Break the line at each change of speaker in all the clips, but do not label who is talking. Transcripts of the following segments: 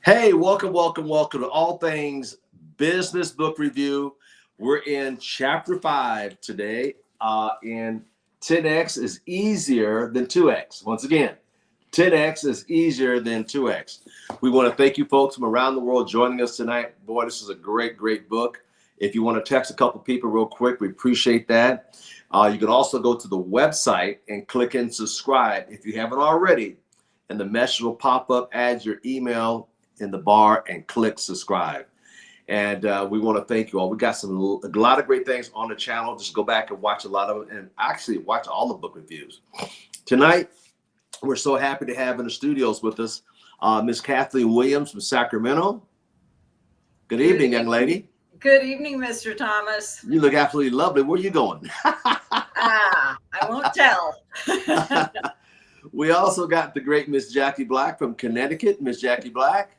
Hey, welcome to All Things Business Book Review. We're in chapter 5 today, and 10x is easier than 2x. Once again, 10x is easier than 2x. We want to thank you folks from around the world joining us tonight. Boy, this is a great book. If you want to text a couple people real quick, we appreciate that. You can also go to the website and click and subscribe if you haven't already, and the message will pop up. Add your email in the bar and click subscribe. And we want to thank you all. We got a lot of great things on the channel. Just go back and watch a lot of them, and actually watch all the book reviews. Tonight, we're so happy to have in the studios with us Miss Kathleen Williams from Sacramento. Good evening, young lady.
Good evening, Mr. Thomas.
You look absolutely lovely. Where are you going?
I won't tell.
We also got the great Miss Jackie Black from Connecticut. Miss Jackie Black.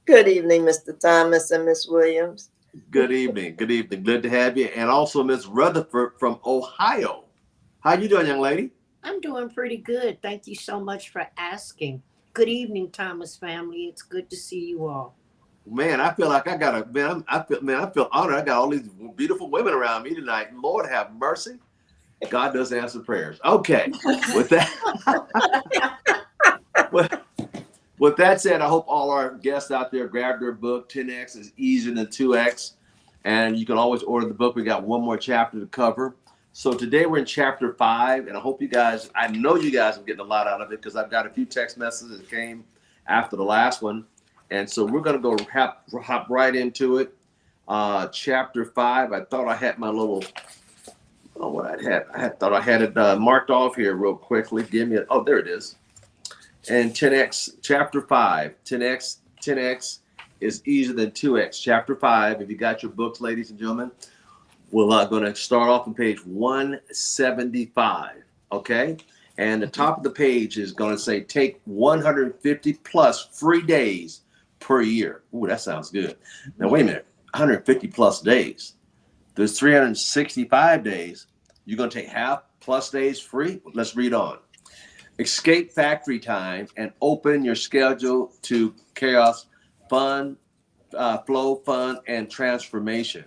Good evening, Mr. Thomas and Miss Williams.
Good evening. Good evening. Good to have you. And also Miss Rutherford from Ohio. How you doing, young lady?
I'm doing pretty good. Thank you so much for asking. Good evening, Thomas family. It's good to see you all.
Man, I feel like I got I feel honored. I got all these beautiful women around me tonight. Lord have mercy. God does answer prayers. Okay. With that. With that said, I hope all our guests out there grab their book. 10X is easier than 2X. And you can always order the book. We got one more chapter to cover. So today we're in chapter 5. And I know you guys are getting a lot out of it, because I've got a few text messages that came after the last one. And so we're going to hop right into it. Chapter 5. I thought I had my little, thought I had it marked off here real quickly. There it is. And 10x, chapter 5, 10x is easier than 2x. Chapter 5, if you got your books, ladies and gentlemen, we're going to start off on page 175, okay? And the top of the page is going to say, take 150 plus free days per year. Ooh, that sounds good. Now, wait a minute, 150 plus days. There's 365 days. You're going to take half plus days free? Let's read on. Escape factory time and open your schedule to chaos, fun, flow, fun, and transformation.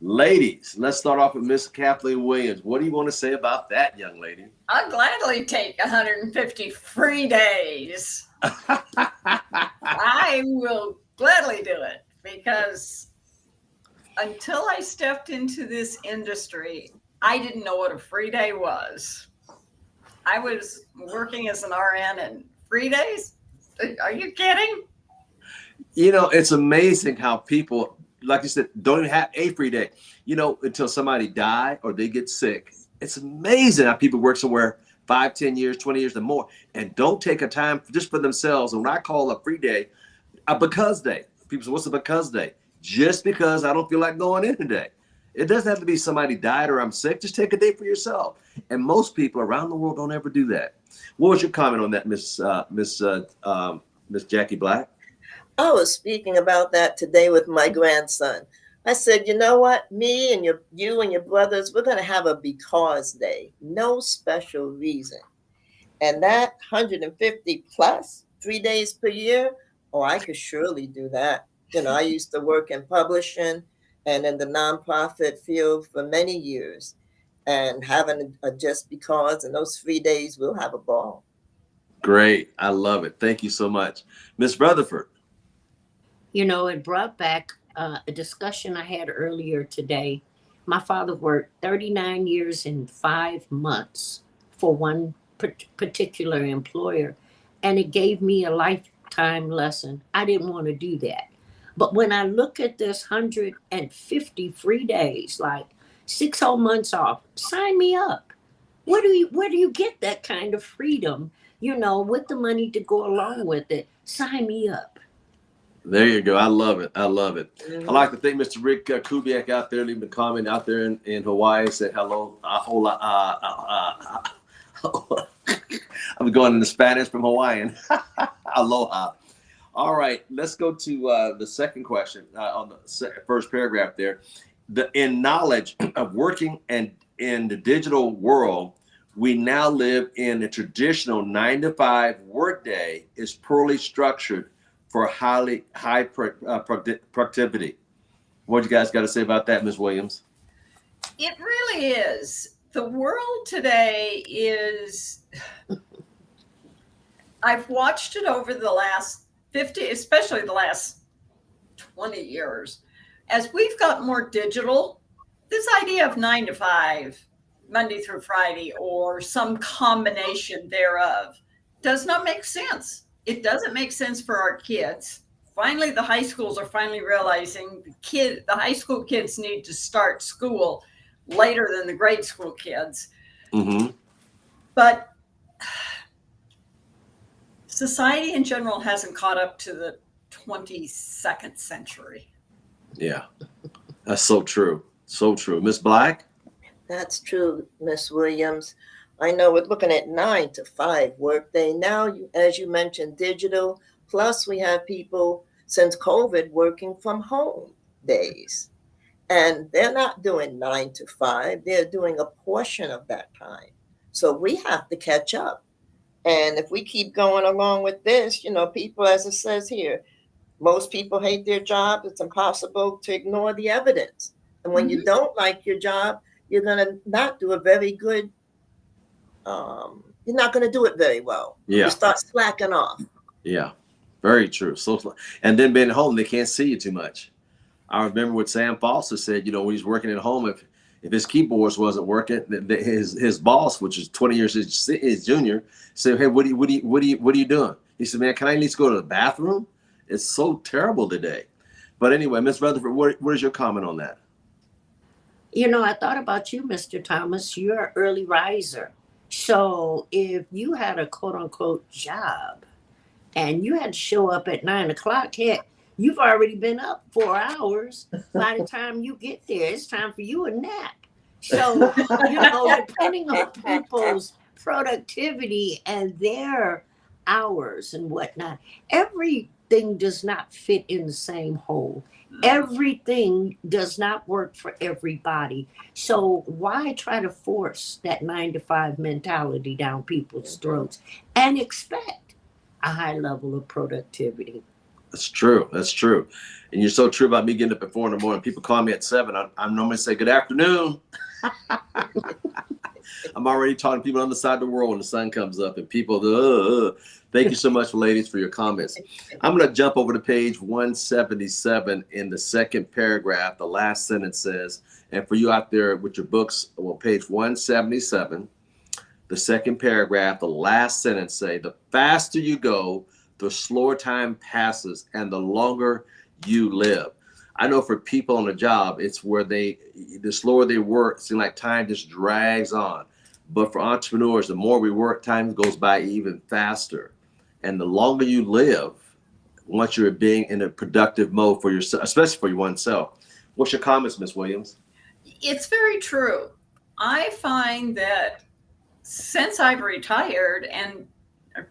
Ladies, let's start off with Miss Kathleen Williams. What do you want to say about that, young lady?
I'll gladly take 150 free days. I will gladly do it, because until I stepped into this industry, I didn't know what a free day was. I was working as an RN, and free days? Are you kidding?
You know, it's amazing how people, like you said, don't even have a free day, until somebody die or they get sick. It's amazing how people work somewhere 5, 10 years, 20 years or more, and don't take a time just for themselves. And when I call a free day, a because day, people say, what's a because day? Just because I don't feel like going in today. It doesn't have to be somebody died or I'm sick. Just take a day for yourself. And most people around the world don't ever do that. What was your comment on that, Miss Jackie Black?
I was speaking about that today with my grandson. I said, you know what? Me and you and your brothers, we're going to have a because day. No special reason. And that 150 plus 3 days per year, I could surely do that. I used to work in publishing and in the nonprofit field for many years, and having a just because, and those 3 days, we'll have a ball.
Great. I love it. Thank you so much. Miss Rutherford.
It brought back a discussion I had earlier today. My father worked 39 years and 5 months for one particular employer, and it gave me a lifetime lesson. I didn't want to do that. But when I look at this 150 free days, like 6 whole months off, sign me up. Where do you get that kind of freedom, with the money to go along with it? Sign me up.
There you go. I love it.
Mm-hmm.
I'd like to thank Mr. Rick Kubiak out there, leaving a comment out there in Hawaii. Said hello. I'm going into Spanish from Hawaiian. Aloha. All right, let's go to the second question on the first paragraph there. In knowledge of working and in the digital world, we now live in a traditional 9-to-5 workday is poorly structured for high productivity. What you guys got to say about that, Ms. Williams?
It really is. The world today is, I've watched it over the last 50, especially the last 20 years. As we've got more digital, this idea of 9 to 5, Monday through Friday, or some combination thereof, does not make sense. It doesn't make sense for our kids. Finally, the high schools are finally realizing the high school kids need to start school later than the grade school kids.
Mm-hmm.
But society in general hasn't caught up to the 22nd century.
Yeah, that's so true. So true. Miss Black?
That's true, Miss Williams. I know we're looking at 9 to 5 workday. Now, as you mentioned, digital, plus we have people since COVID working from home days. And they're not doing 9 to 5. They're doing a portion of that time. So we have to catch up. And if we keep going along with this, people, as it says here, most people hate their job. It's impossible to ignore the evidence. And when you don't like your job, you're going to not do a very good, you're not going to do it very well.
Yeah.
You start slacking off.
Yeah, very true. So, and then being at home, they can't see you too much. I remember what Sam Foster said, when he's working at home, if his keyboards wasn't working, his boss, which is 20 years his junior, said, "Hey, what are you doing?" He said, "Man, can I at least go to the bathroom?" It's so terrible today. But anyway, Ms. Rutherford, what is your comment on that?
I thought about you, Mr. Thomas. You're an early riser. So if you had a quote unquote job and you had to show up at 9 o'clock, heck, you've already been up 4 hours. By the time you get there, it's time for you a nap. So, depending on people's productivity and their hours and whatnot, everything does not fit in the same hole. Everything does not work for everybody. So why try to force that 9 to 5 mentality down people's throats and expect a high level of productivity?
That's true. That's true. And you're so true about me getting up at 4 in the morning. People call me at 7. I normally say, "Good afternoon." I'm already talking to people on the side of the world when the sun comes up, and people, Thank you so much, ladies, for your comments. I'm going to jump over to page 177 in the second paragraph. The last sentence says, and for you out there with your books, page 177, the second paragraph, the last sentence say, "The faster you go, the slower time passes and the longer you live." I know for people on the job, it's where the slower they work, it seems like time just drags on. But for entrepreneurs, the more we work, time goes by even faster. And the longer you live, once you're being in a productive mode for yourself, especially for your oneself. What's your comments, Ms. Williams?
It's very true. I find that since I've retired and I'm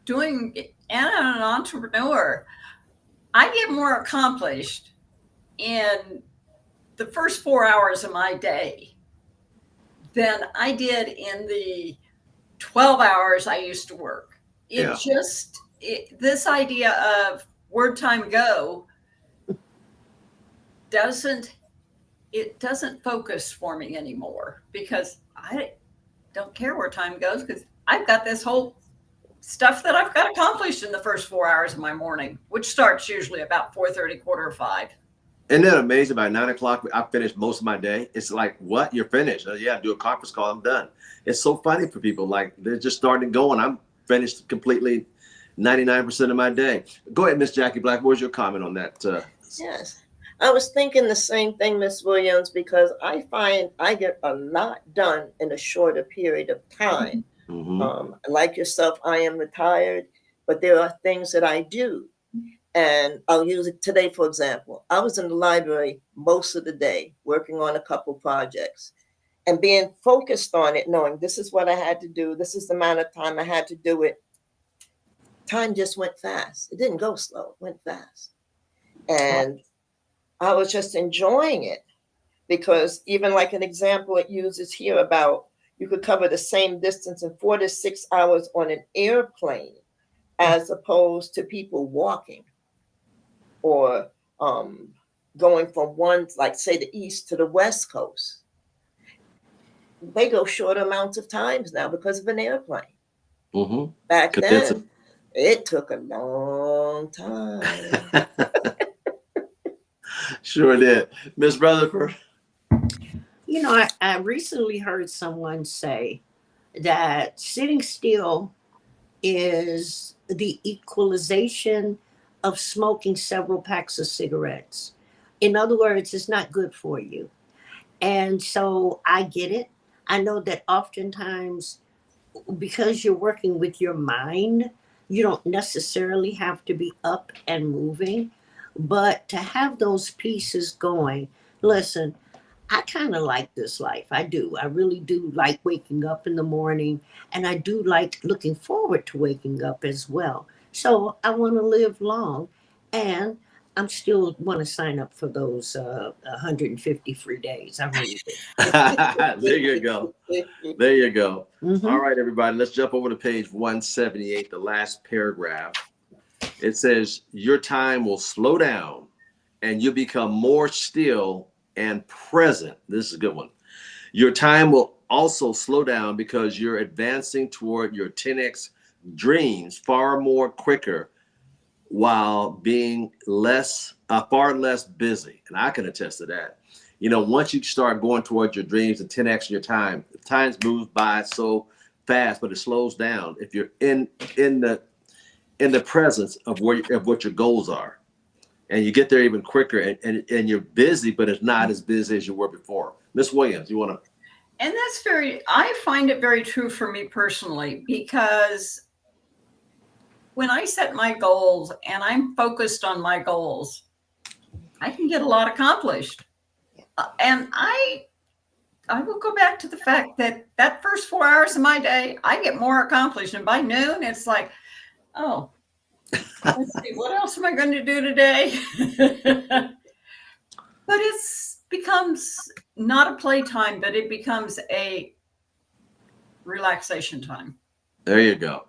an entrepreneur, I get more accomplished in the first 4 hours of my day than I did in the 12 hours I used to work. This idea of word time go doesn't focus for me anymore, because I don't care where time goes, because I've got this whole stuff that I've got accomplished in the first 4 hours of my morning, which starts usually about 4:30, 4:45.
Isn't that amazing? By 9 o'clock, I finished most of my day. It's like, what? You're finished? Yeah, do a conference call. I'm done. It's so funny for people. Like, they're just starting going. I'm finished completely 99% of my day. Go ahead, Miss Jackie Black. What's your comment on that?
Yes. I was thinking the same thing, Miss Williams, because I find I get a lot done in a shorter period of time.
Mm-hmm.
Like yourself, I am retired, but there are things that I do. And I'll use it today, for example. I was in the library most of the day working on a couple projects and being focused on it, knowing this is what I had to do. This is the amount of time I had to do it. Time just went fast. It didn't go slow, it went fast. And I was just enjoying it, because even like an example it uses here about you could cover the same distance in 4 to 6 hours on an airplane as opposed to people walking. or going from one, like say the East to the West Coast. They go short amounts of times now because of an airplane.
Mm-hmm.
Back
Condense
then, it took a long time.
Sure did. Miss Rutherford.
You know, I recently heard someone say that sitting still is the equalization of smoking several packs of cigarettes. In other words, it's not good for you. And so I get it. I know that oftentimes, because you're working with your mind, you don't necessarily have to be up and moving, but to have those pieces going. Listen, I kind of like this life. I do. I really do like waking up in the morning, and I do like looking forward to waking up as well. So I want to live long, and I'm still want to sign up for those 150 free days. I really do.
There you go. There you go.
Mhm.
All right, everybody, let's jump over to page 178, the last paragraph. It says, your time will slow down and you become more still and present. This is a good one. Your time will also slow down because you're advancing toward your 10x dreams far more quicker while being far less busy. And I can attest to that. You know, once you start going towards your dreams and 10x your time moves by so fast, but it slows down if you're in the presence of what your goals are. And you get there even quicker, and you're busy, but it's not as busy as you were before. Miss Williams, you want to?
And I find it very true for me personally, because when I set my goals and I'm focused on my goals, I can get a lot accomplished. And I will go back to the fact that first 4 hours of my day, I get more accomplished. And by noon, it's like, oh, let's see, what else am I going to do today? But it becomes not a playtime, but it becomes a relaxation time.
There you go.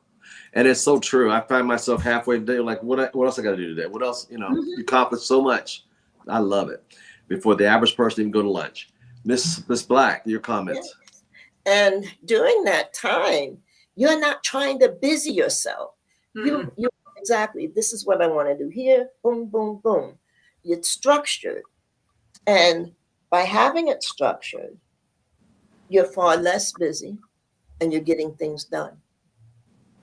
And it's so true. I find myself halfway the day, like, what else I got to do today? What else? You know, you accomplish so much. I love it. Before the average person even go to lunch. Miss Black, your comments.
And during that time, you're not trying to busy yourself. You exactly, this is what I want to do here. Boom, boom, boom. It's structured. And by having it structured, you're far less busy and you're getting things done.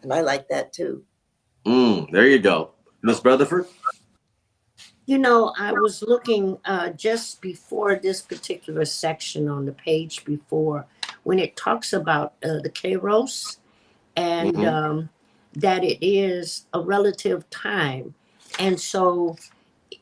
And I like that too.
There you go. Miss Rutherford?
You know, I was looking just before this particular section on the page before, when it talks about the Kairos, and that it is a relative time. And so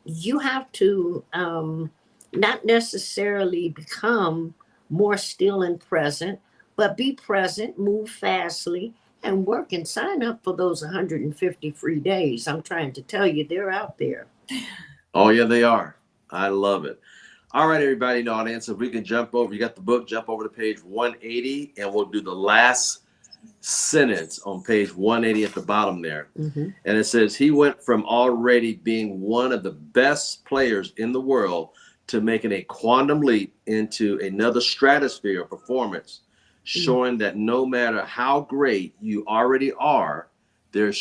you have to not necessarily become more still and present, but be present, move fastly, and work and sign up for those 150 free days. I'm trying to tell you, they're out there.
Oh, yeah, they are. I love it. All right, everybody in the audience, if we can jump over, you got the book, jump over to page 180, and we'll do the last sentence on page 180 at the bottom there. And it says, he went from already being one of the best players in the world to making a quantum leap into another stratosphere of performance, showing that no matter how great you already are, there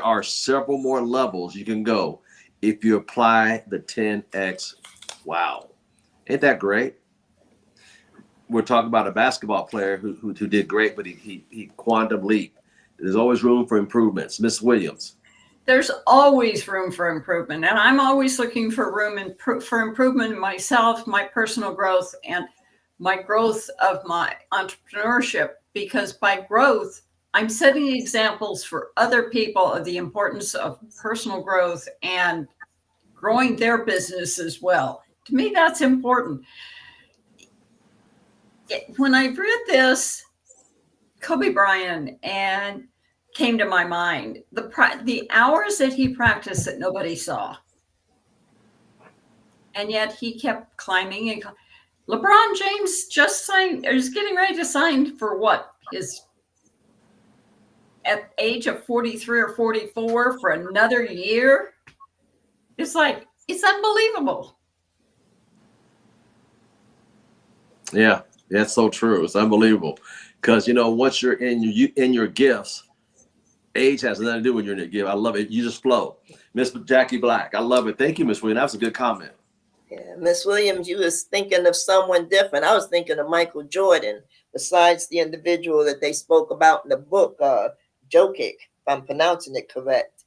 are several more levels you can go if you apply the 10x. Wow. Ain't that great? We're talking about a basketball player who did great, but he quantum leaped. There's always room for improvements. Miss Williams.
There's always room for improvement. And I'm always looking for for improvement in myself, my personal growth, and my growth of my entrepreneurship. Because by growth, I'm setting examples for other people of the importance of personal growth and growing their business as well. To me, that's important. When I read this, Kobe Bryant and came to my mind, the hours that he practiced that nobody saw. And yet he kept climbing. And LeBron James just signed, or is getting ready to sign for what? At age of 43 or 44 for another year. It's like, it's unbelievable.
Yeah, that's so true. It's unbelievable. Because, once you're in your gifts, age has nothing to do with your gift. I love it. You just flow. Miss Jackie Black, I love it. Thank you, Miss Williams. That was a good comment.
Yeah, Miss Williams, you was thinking of someone different. I was thinking of Michael Jordan, besides the individual that they spoke about in the book, Jokic, if I'm pronouncing it correct.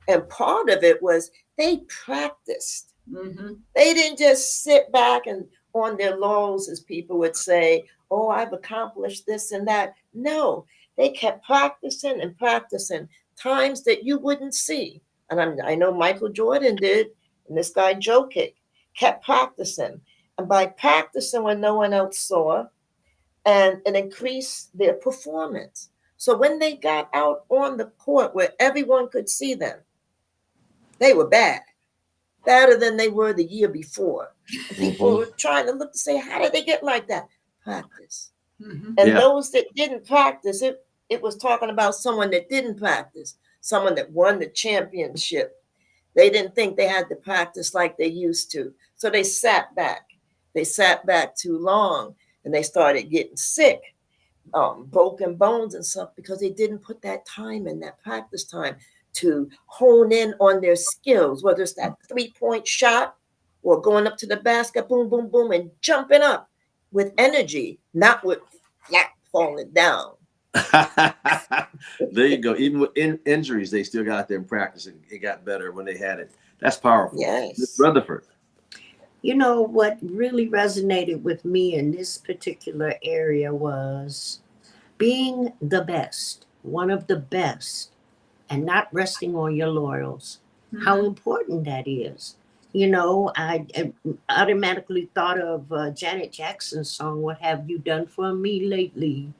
And part of it was they practiced.
Mm-hmm.
They didn't just sit back and on their laurels, as people would say, oh, I've accomplished this and that. No, they kept practicing and practicing times that you wouldn't see. And I know Michael Jordan did, and this guy Jokic kept practicing. And by practicing when no one else saw, and it increased their performance. So when they got out on the court where everyone could see them, they were bad. Better than they were the year before. And people were trying to look to say, how did they get like that? Practice.
Mm-hmm.
And
Yeah.
those that didn't practice, it was talking about someone that didn't practice, someone that won the championship. They didn't think they had to practice like they used to. So they sat back. They sat back too long and they started getting sick, broken bones and stuff because they didn't put that time in, that practice time, to hone in on their skills, whether it's that 3-point shot or going up to the basket, boom, boom, boom, and jumping up with energy, not with flat falling down.
There you go. Even with injuries, they still got there and practicing. It got better when they had it. That's powerful.
Yes.
Ms. Rutherford.
You know what really resonated with me in this particular area was being the best, one of the best, and not resting on your laurels. How important that is. I automatically thought of Janet Jackson's song, What Have You Done For Me Lately?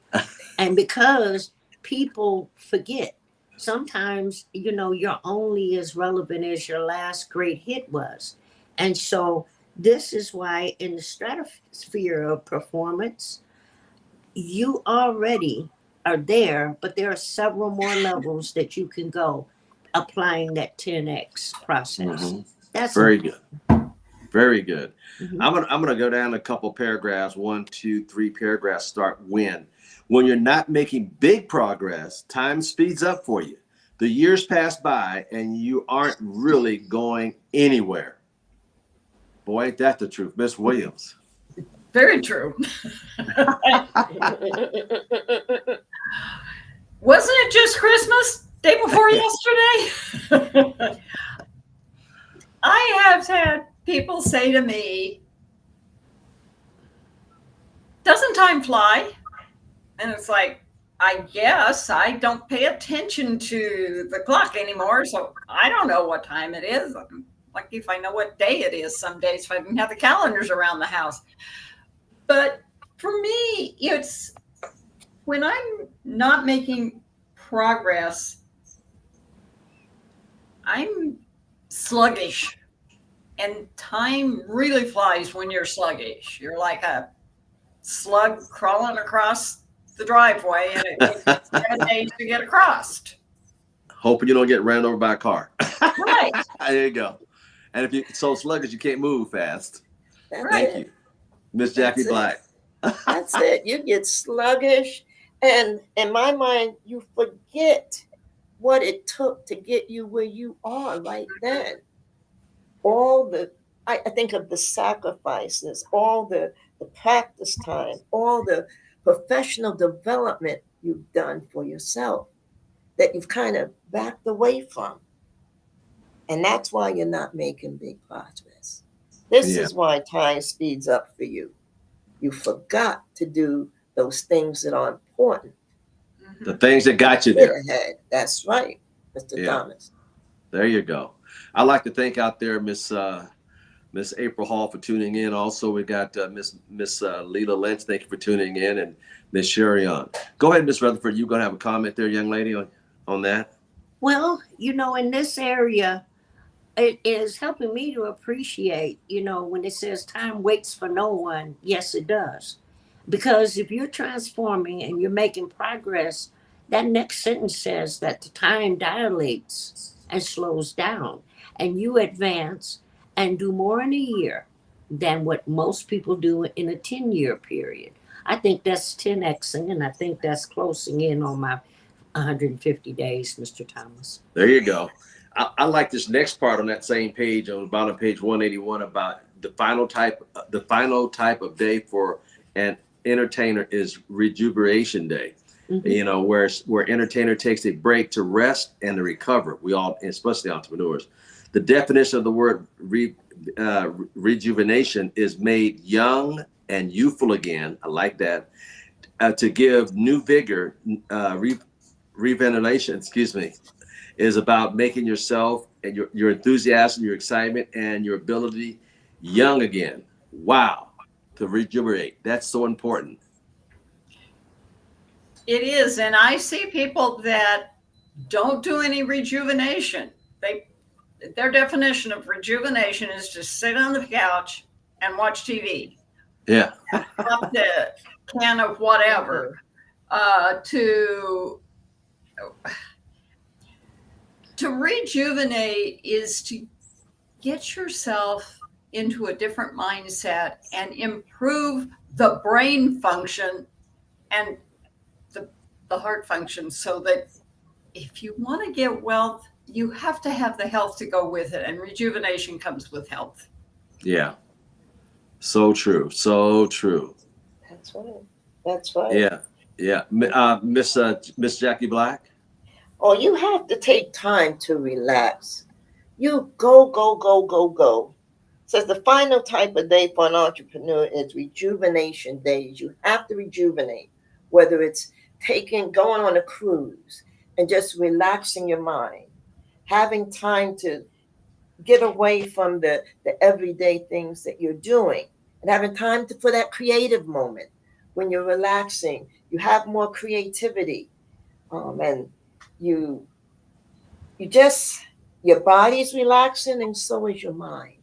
And because people forget, sometimes, you're only as relevant as your last great hit was. And so this is why in the stratosphere of performance, you already are there, but there are several more levels that you can go applying that 10X process.
Mhm.
That's
Very good. Very good.
Mhm.
I'm gonna go down a couple paragraphs. 1, 2, 3 paragraphs. Start when you're not making big progress, time speeds up for you. The years pass by and you aren't really going anywhere. Boy, ain't that the truth, Miss Williams.
Very true. Wasn't it just Christmas? Day before yesterday? I have had people say to me, doesn't time fly? And it's like, I guess I don't pay attention to the clock anymore, so I don't know what time it is. I'm lucky if I know what day it is some days if I didn't have the calendars around the house. But for me, it's when I'm not making progress, I'm sluggish. And time really flies when you're sluggish. You're like a slug crawling across the driveway, and it takes 7 days to get across.
Hoping you don't get ran over by a car.
Right.
There you go. And if you're so sluggish, you can't move fast.
That's
Thank
it.
you, Miss Jackie
That's it.
Black.
That's it. You get sluggish. And in my mind, you forget what it took to get you where you are right then. I think of the sacrifices, all the practice time, all the professional development you've done for yourself that you've kind of backed away from. And that's why you're not making big progress. This
Yeah.
is why time speeds up for you. You forgot to do those things that are important.
The things that got you
Get
there.
ahead. That's right, Mr.
Yeah.
Thomas.
There you go. I'd like to thank out there Miss April Hall for tuning in. Also, we got Miss Leela Lynch. Thank you for tuning in, and Miss Sherry on. Go ahead, Miss Rutherford. You gonna have a comment there, young lady, on that?
Well, in this area, it is helping me to appreciate, when it says time waits for no one. Yes, it does. Because if you're transforming and you're making progress, that next sentence says that the time dilates and slows down. and you advance and do more in a year than what most people do in a 10-year period. I think that's 10xing, and I think that's closing in on my 150 days, Mr. Thomas.
There you go. I like this next part on that same page, on the bottom of page 181, about the final type of day for an entertainer is rejuvenation day.
Mhm.
You know, where entertainer takes a break to rest and to recover. We all, especially entrepreneurs. The definition of the word rejuvenation is made young and youthful again. I like that. To give new vigor, reventilation, excuse me, is about making yourself and your enthusiasm, your excitement, and your ability young again. Wow. To rejuvenate. That's so important.
It is. And I see people that don't do any rejuvenation. Their definition of rejuvenation is to sit on the couch and watch TV.
Yeah.
Up the can of whatever. To rejuvenate is to get yourself into a different mindset and improve the brain function and the heart function, so that if you want to get wealth, you have to have the health to go with it, and rejuvenation comes with health.
Yeah. So true. So true.
That's right. That's right.
Yeah. Yeah. Miss Jackie Black.
Oh, you have to take time to relax. You go. Says the final type of day for an entrepreneur is rejuvenation days. You have to rejuvenate, whether it's going on a cruise and just relaxing your mind, having time to get away from the everyday things that you're doing, and having time for that creative moment. When you're relaxing, you have more creativity, and your body's relaxing, and so is your mind.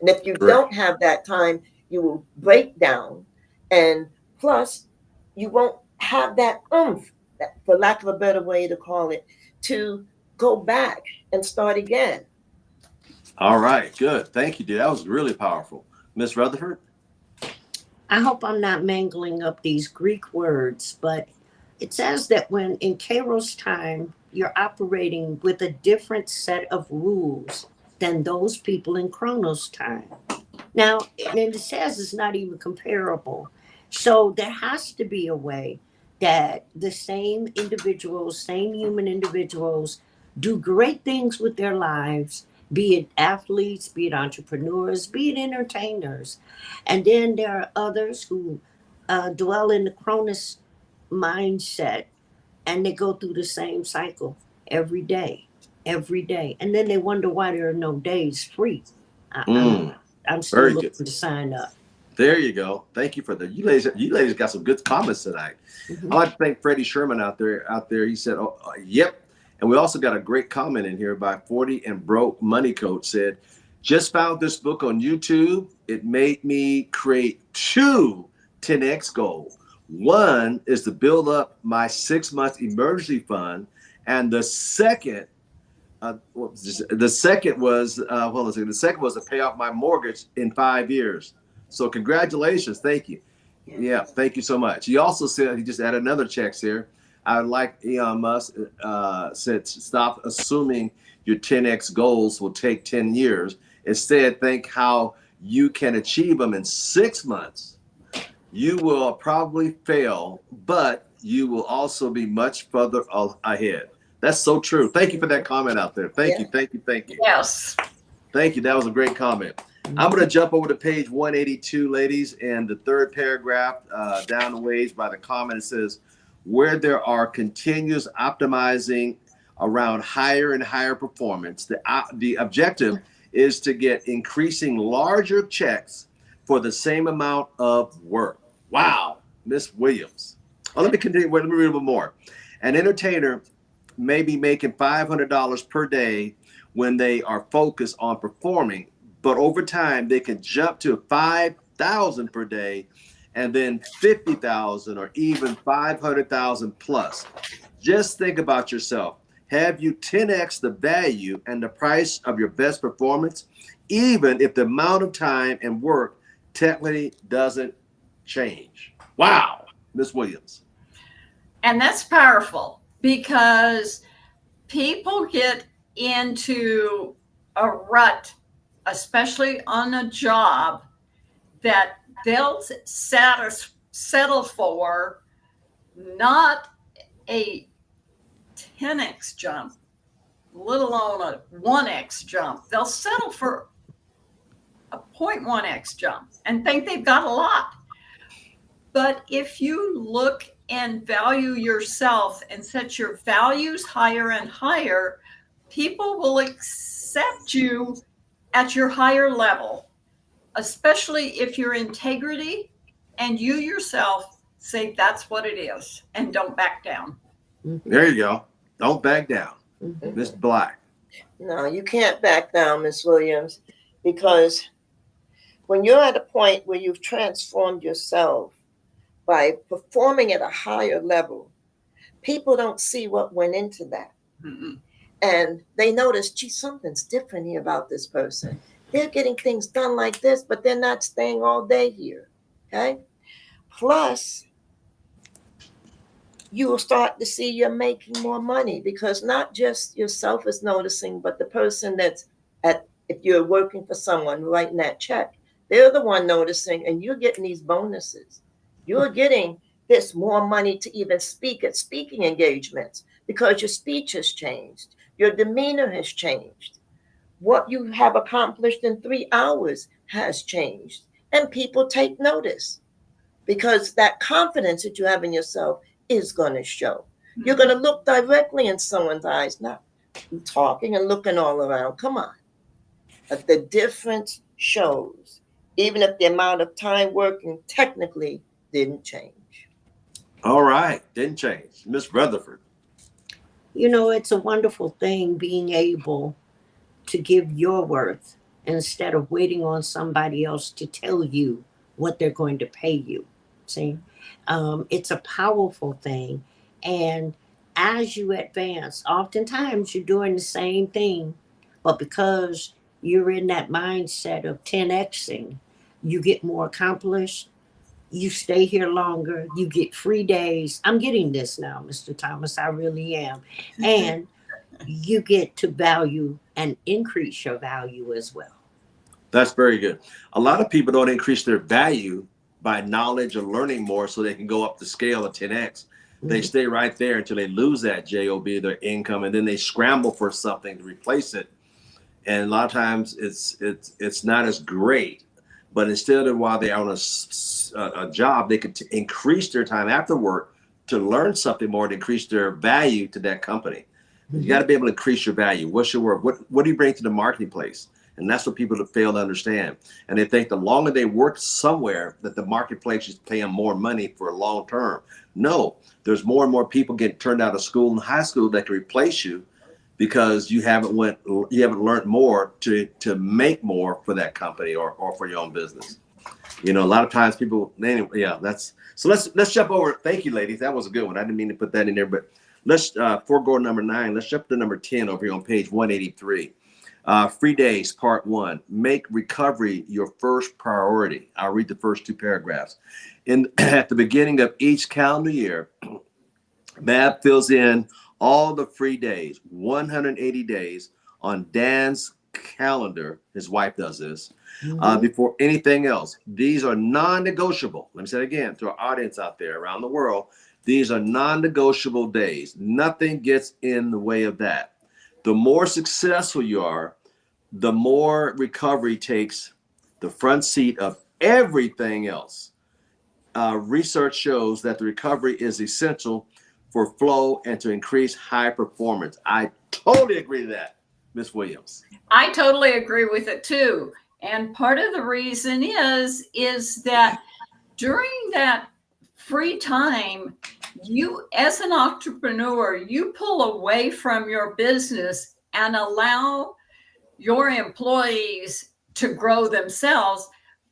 And if you don't have that time, you will break down, and plus you won't have that oomph, for lack of a better way to call it, to go back and start again.
All right, good. Thank you, dude. That was really powerful. Miss Rutherford?
I hope I'm not mangling up these Greek words, but it says that when in Kairos time, you're operating with a different set of rules than those people in Chronos time. Now, and it says it's not even comparable. So there has to be a way that the same individuals, same human individuals, do great things with their lives, be it athletes, be it entrepreneurs, be it entertainers. And then there are others who dwell in the Cronus mindset, and they go through the same cycle every day. And then they wonder why there are no days free. I'm still looking to sign up.
There you go. Thank you for that. You ladies got some good comments tonight. Mm-hmm. I'd like to thank Freddie Sherman out there. He said, yep. And we also got a great comment in here by 40 and Broke Money Coach. Said, just found this book on YouTube. It made me create 2 10X goals. One is to build up my 6-month emergency fund. And the second was to pay off my mortgage in 5 years. So congratulations. Thank you. Yeah, thank you so much. He also said, he just added another check here. I would like Elon Musk said, stop assuming your 10X goals will take 10 years. Instead, think how you can achieve them in 6 months. You will probably fail, but you will also be much further ahead. That's so true. Thank you for that comment out there. Thank you.
Yes.
Thank you. That was a great comment. I'm going to jump over to page 182, ladies, and the third paragraph down the ways by the comment. It says, where there are continuous optimizing around higher and higher performance, the objective is to get increasing larger checks for the same amount of work. Wow, Miss Williams. Oh, let me continue. Let me read a little bit more. An entertainer may be making $500 per day when they are focused on performing, but over time they can jump to $5,000 per day, and then $50,000 or even $500,000 plus. Just think about yourself. have you 10x the value and the price of your best performance, even if the amount of time and work technically doesn't change. Wow, Miss Williams.
And that's powerful because people get into a rut, especially on a job, that they'll settle for not a 10x jump, let alone a 1x jump. They'll settle for a 0.1x jump and think they've got a lot. But if you look and value yourself and set your values higher and higher, people will accept you at your higher level, especially if your integrity and you yourself say that's what it is and don't back down.
There you go. Don't back down. Miss Black.
No, you can't back down, Miss Williams, because when you're at a point where you've transformed yourself by performing at a higher level, people don't see what went into that.
Mm-mm.
And they notice, gee, something's different here about this person. They're getting things done like this, but they're not staying all day here. Okay. Plus, you will start to see you're making more money because not just yourself is noticing, but the person that's if you're working for someone writing that check, they're the one noticing, and you're getting these bonuses. You're getting this more money to even speak at speaking engagements because your speech has changed. Your demeanor has changed. What you have accomplished in 3 hours has changed. And people take notice because that confidence that you have in yourself is going to show. You're going to look directly in someone's eyes, not talking and looking all around. Come on. But the difference shows, even if the amount of time working technically didn't change.
All right. Didn't change. Miss Rutherford.
You know, it's a wonderful thing being able to give your worth instead of waiting on somebody else to tell you what they're going to pay you. See, it's a powerful thing. And as you advance, oftentimes you're doing the same thing, but because you're in that mindset of 10xing, you get more accomplished. You stay here longer. You get free days. I'm getting this now, Mr. Thomas. I really am. And you get to value and increase your value as well.
That's very good. A lot of people don't increase their value by knowledge or learning more so they can go up the scale of 10x. They stay right there until they lose that job, their income, and then they scramble for something to replace it. And a lot of times it's not as great. But instead of while they're on a job, they could increase their time after work to learn something more to increase their value to that company. You got to be able to increase your value. What's your work? What do you bring to the marketplace? And that's what people fail to understand. And they think the longer they work somewhere that the marketplace is paying more money for a long term. No, there's more and more people getting turned out of school and high school that can replace you because you haven't learned more to make more for that company or for your own business. You know, a lot of times people, anyway, yeah, so let's jump over. Thank you, ladies. That was a good one. I didn't mean to put that in there, but let's forego number 9. Let's jump to number 10 over here on page 183. Free days, part 1. Make recovery your first priority. I'll read the first 2 paragraphs. At the beginning of each calendar year, MAB fills in all the free days, 180 days on Dan's calendar. His wife does this before anything else. These are non-negotiable. Let me say it again to our audience out there around the world. These are non-negotiable days. Nothing gets in the way of that. The more successful you are, the more recovery takes the front seat of everything else. Research shows that the recovery is essential for flow and to increase high performance. I totally agree to that, Miss Williams.
I totally agree with it too. And part of the reason is that during that free time, you as an entrepreneur, you pull away from your business and allow your employees to grow themselves.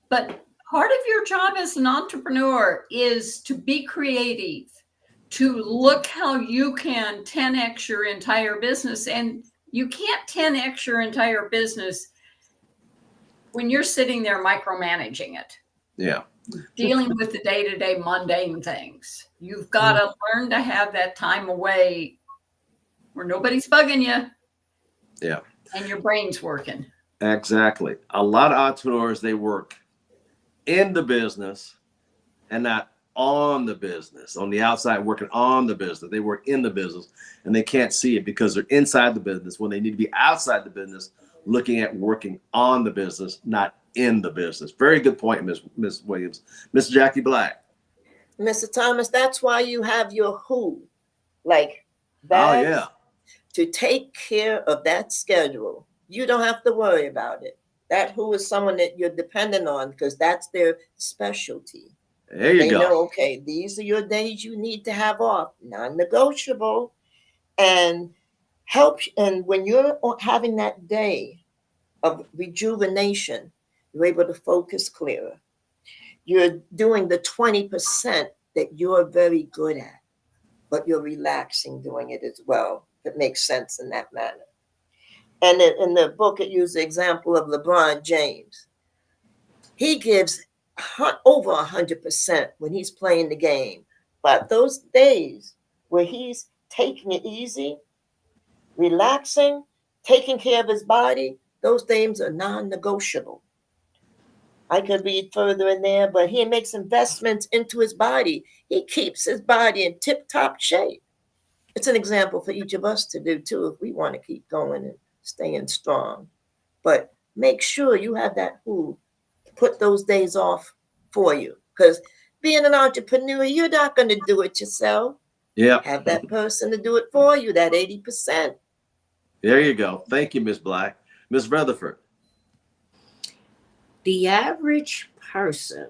But part of your job as an entrepreneur is to be creative, to look how you can 10x your entire business. And you can't 10x your entire business when you're sitting there micromanaging it,
Yeah.
dealing with the day-to-day mundane things. You've got to learn to have that time away where nobody's bugging you.
Yeah.
And your brain's working.
Exactly. A lot of entrepreneurs, they work in the business and not on the business, on the outside working on the business. They work in the business and they can't see it because they're inside the business when they need to be outside the business, looking at working on the business, not in the business. Very good point, Ms. Williams. Miss Jackie Black.
Mr. Thomas, that's why you have your who, like
Oh,
that,
yeah.
to take care of that schedule. You don't have to worry about it. That who is someone that you're dependent on because that's their specialty.
There you
They
go.
know, okay, these are your days you need to have off, non-negotiable, and help. And when you're having that day of rejuvenation, you're able to focus clearer. You're doing the 20% that you're very good at, but you're relaxing doing it as well. It makes sense in that manner. And in the book, it used the example of LeBron James. He gives over 100% when he's playing the game. But those days where he's taking it easy, relaxing, taking care of his body, those things are non-negotiable. I could read further in there, but he makes investments into his body. He keeps his body in tip-top shape. It's an example for each of us to do too if we want to keep going and staying strong. But make sure you have that who to put those days off for you. Because being an entrepreneur, you're not going to do it yourself.
Yeah.
Have that person to do it for you, that 80%.
There you go. Thank you, Miss Black. Miss Rutherford.
The average person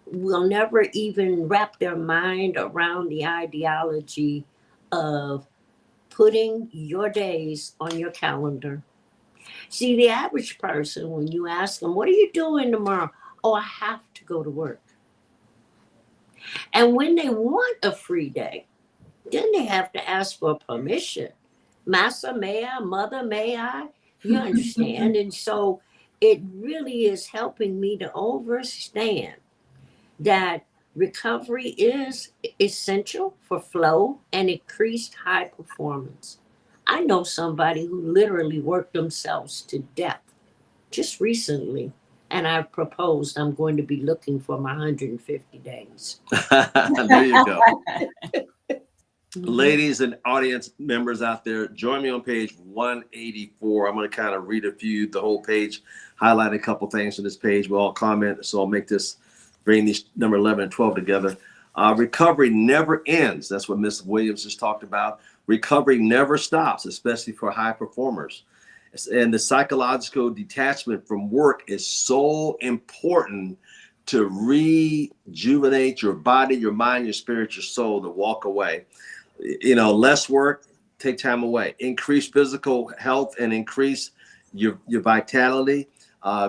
will never even wrap their mind around the ideology of putting your days on your calendar. See, the average person, when you ask them, what are you doing tomorrow? Oh, I have to go to work. And when they want a free day, then they have to ask for permission. Master, may I? Mother, may I? You understand? And so it really is helping me to understand that recovery is essential for flow and increased high performance. I know somebody who literally worked themselves to death just recently, and I proposed I'm going to be looking for my 150 days.
There you go. Ladies and audience members out there, join me on page 184. I'm going to kind of read the whole page, highlight a couple things on this page. We'll all comment, so I'll bring these number 11 and 12 together. Recovery never ends. That's what Ms. Williams just talked about. Recovery never stops, especially for high performers. And the psychological detachment from work is so important to rejuvenate your body, your mind, your spirit, your soul, to walk away. You know, less work, take time away. Increase physical health and increase your vitality.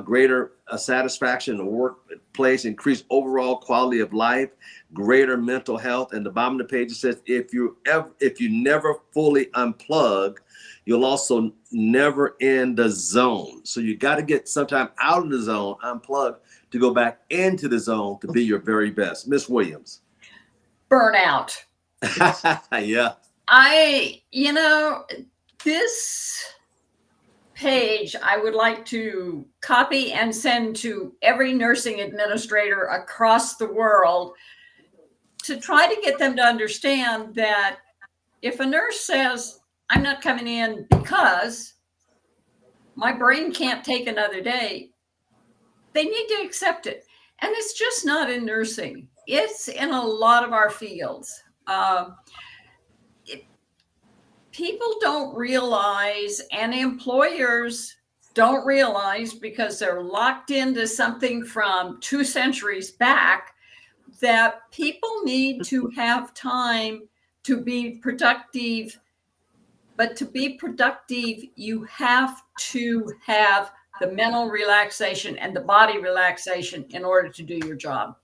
Greater satisfaction in the workplace, increase overall quality of life, greater mental health. And the bottom of the page, it says, if you never fully unplug, you'll also never in the zone. So you got to get sometime out of the zone, unplug, to go back into the zone to be your very best. Miss Williams.
Burnout.
Yeah.
This page I would like to copy and send to every nursing administrator across the world to try to get them to understand that if a nurse says, I'm not coming in because my brain can't take another day, they need to accept it. And it's just not in nursing. It's in a lot of our fields. People don't realize, and employers don't realize, because they're locked into something from 2 centuries back, that people need to have time to be productive. But to be productive, you have to have the mental relaxation and the body relaxation in order to do your job.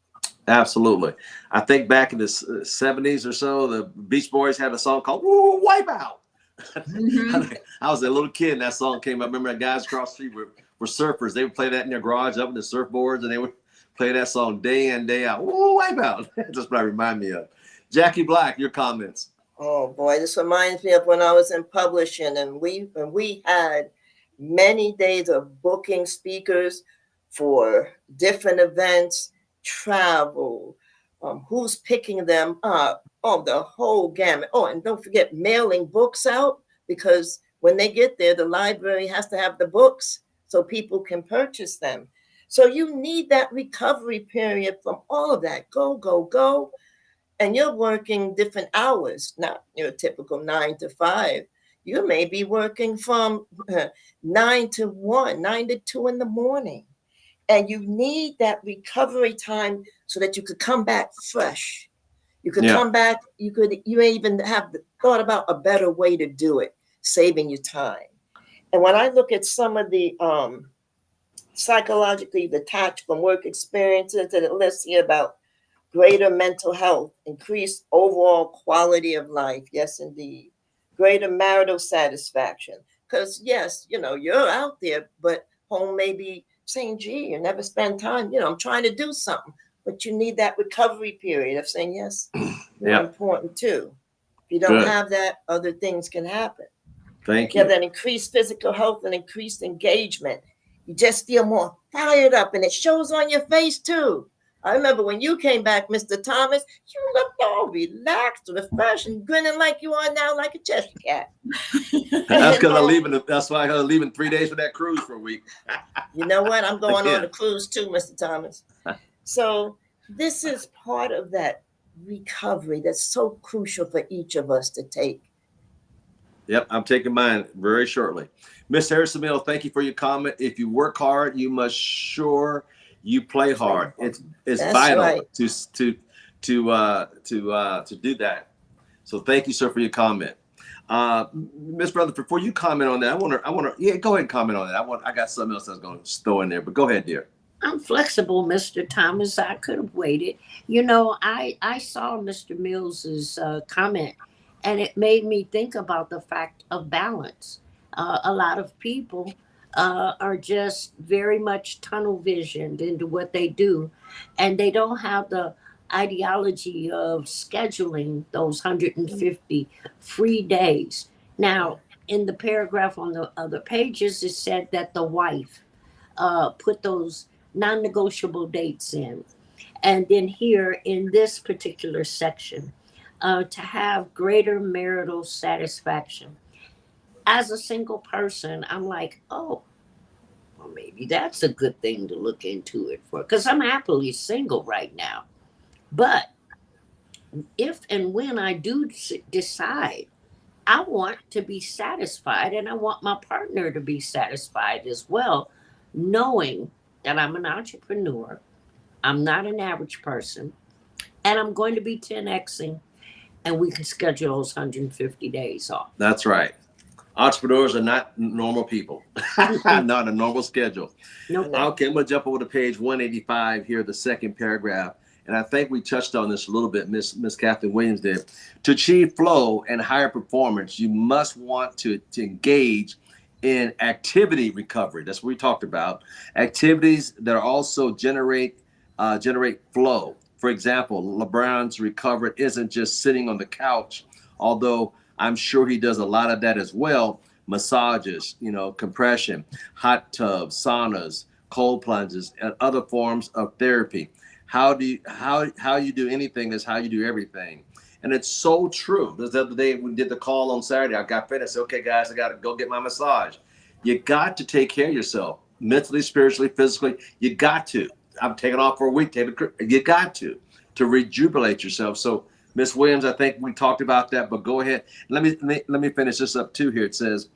Absolutely. I think back in the 70s or so, the Beach Boys had a song called "Woo, Wipeout."
Mhm.
I was a little kid and that song came up. I remember the guys across the street were surfers. They would play that in their garage up in the surfboards, and they would play that song day in, day out. Woo, Wipeout. Just what I remind me of. Jackie Black, your comments.
Oh boy, this reminds me of when I was in publishing, and we had many days of booking speakers for different events, travel, who's picking them up, oh, the whole gamut. Oh, and don't forget mailing books out, because when they get there, the library has to have the books so people can purchase them. So you need that recovery period from all of that. Go, go, go, and you're working different hours, not your typical 9 to 5. You may be working from 9 to 1, 9 to 2 in the morning. And you need that recovery time so that you could come back fresh. You could come back, you may even have thought about a better way to do it, saving you time. And when I look at some of the psychologically detached from work experiences that it lists here about greater mental health, increased overall quality of life. Yes, indeed. Greater marital satisfaction. Because, yes, you're out there, but home may be saying, gee, you never spend time. I'm trying to do something. But you need that recovery period of saying, yes, you're important too. If you don't have that, other things can happen.
Thank
You
you.
have that increased physical health and increased engagement. You just feel more fired up, and it shows on your face too. I remember when you came back, Mr. Thomas, you looked all relaxed, refreshed, and grinning like you are now, like a Cheshire cat.
That's because I'm leaving. That's why I'm leaving 3 days for that cruise for a week.
You know what? I'm going on a cruise too, Mr. Thomas. So this is part of that recovery that's so crucial for each of us to take.
Yep, I'm taking mine very shortly. Miss Harrison Mill, thank you for your comment. If you work hard, you must sure you play hard. It's vital to do that. So thank you, sir, for your comment. Miss Brother, before you comment on that, I want to go ahead and comment on that. I got something else I was going to throw in there, but go ahead, dear.
I'm flexible, Mr. Thomas. I could have waited. I saw Mr. Mills's comment, and it made me think about the fact of balance. A lot of people are just very much tunnel visioned into what they do, and they don't have the ideology of scheduling those 150 free days. Now, in the paragraph on the other pages, it said that the wife put those non-negotiable dates in. And then here in this particular section, to have greater marital satisfaction. As a single person, I'm like, oh, well, maybe that's a good thing to look into it for, because I'm happily single right now. But if and when I do decide, I want to be satisfied, and I want my partner to be satisfied as well, knowing that I'm an entrepreneur, I'm not an average person, and I'm going to be 10Xing, and we can schedule those 150 days off.
That's right. Entrepreneurs are not normal people, not a normal schedule.
Nope.
Okay, I'm going to jump over to page 185 here, the second paragraph. And I think we touched on this a little bit, Miss Kathleen Williams did. To achieve flow and higher performance, you must want to engage in activity recovery. That's what we talked about. Activities that also generate flow. For example, LeBron's recovery isn't just sitting on the couch, although I'm sure he does a lot of that as well. Massages, compression, hot tubs, saunas, cold plunges, and other forms of therapy. How you do anything is how you do everything. And it's so true. The other day we did the call on Saturday. I got finished. I said, okay, guys, I got to go get my massage. You got to take care of yourself mentally, spiritually, physically. You got to. I'm taking off for a week. You got to rejubilate yourself. So, Miss Williams, I think we talked about that, but go ahead. Let me finish this up too here. It says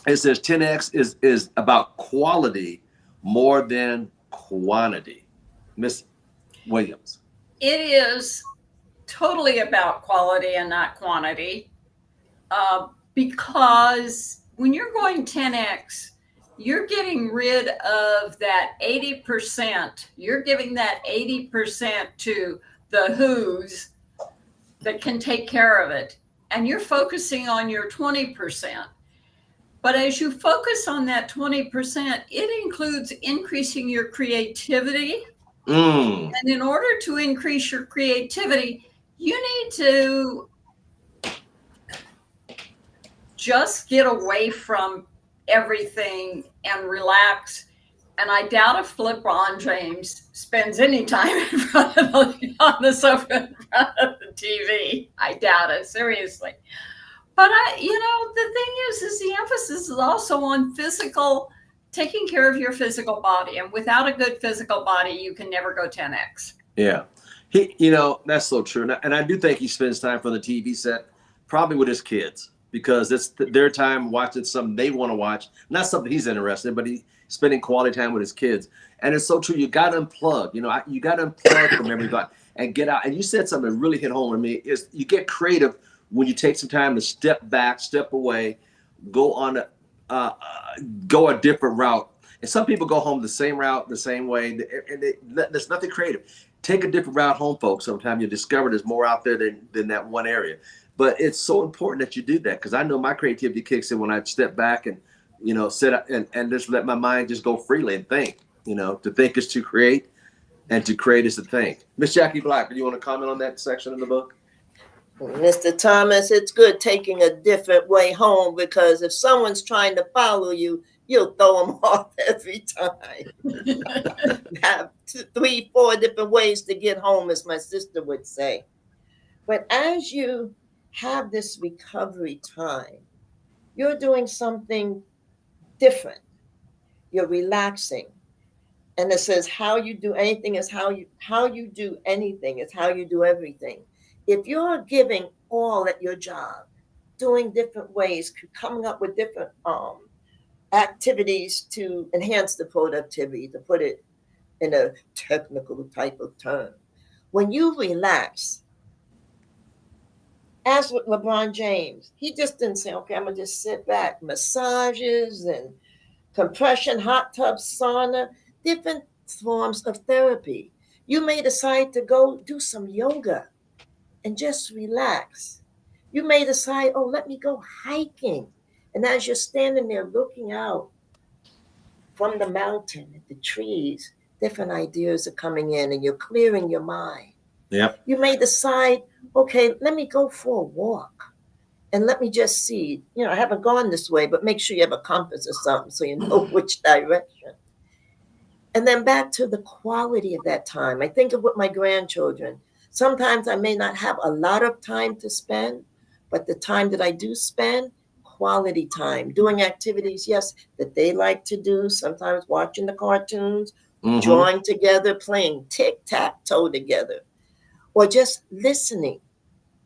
10X is about quality more than quantity. Miss Williams.
It is totally about quality and not quantity, because when you're going 10X, you're getting rid of that 80%. You're giving that 80% to the who's that can take care of it. And you're focusing on your 20%. But as you focus on that 20%, it includes increasing your creativity.
Mm.
And in order to increase your creativity, you need to just get away from everything and relax. And I doubt if LeBron James spends any time in front of on the sofa in front of the TV. I doubt it, seriously. But the thing is the emphasis is also on taking care of your physical body. And without a good physical body, you can never go 10x.
Yeah. That's so true. And I do think he spends time from the TV set, probably with his kids, because it's their time watching something they want to watch. Not something he's interested in, but he's spending quality time with his kids. And it's so true. You got to unplug. You got to unplug from everybody and get out. And you said something that really hit home with me is you get creative when you take some time to step back, step away, go a different route. And some people go home the same route, the same way, and there's nothing creative. Take a different route home, folks. Sometimes you discover there's more out there than that one area. But it's so important that you do that, because I know my creativity kicks in when I step back and, sit up and just let my mind just go freely and think. To think is to create, and to create is to think. Miss Jackie Black, do you want to comment on that section of the book?
Mr. Thomas, it's good taking a different way home, because if someone's trying to follow you, you'll throw them off every time. Have 3, 4 different ways to get home, as my sister would say. But as you have this recovery time, you're doing something different. You're relaxing. And it says how you do anything is how you do anything is how you do everything. If you're giving all at your job, doing different ways, coming up with different activities to enhance the productivity, to put it in a technical type of term, when you relax, as with LeBron James, he just didn't say, okay, I'm going to just sit back. Massages and compression, hot tub, sauna, different forms of therapy. You may decide to go do some yoga and just relax. You may decide, oh, let me go hiking. And as you're standing there looking out from the mountain at the trees, different ideas are coming in and you're clearing your mind.
Yep.
You may decide, okay, let me go for a walk and let me just see. I haven't gone this way, but make sure you have a compass or something so you know which direction. And then back to the quality of that time. I think of with my grandchildren. Sometimes I may not have a lot of time to spend, but the time that I do spend, quality time, doing activities, yes, that they like to do, sometimes watching the cartoons, drawing together, playing tic-tac-toe together, or just listening,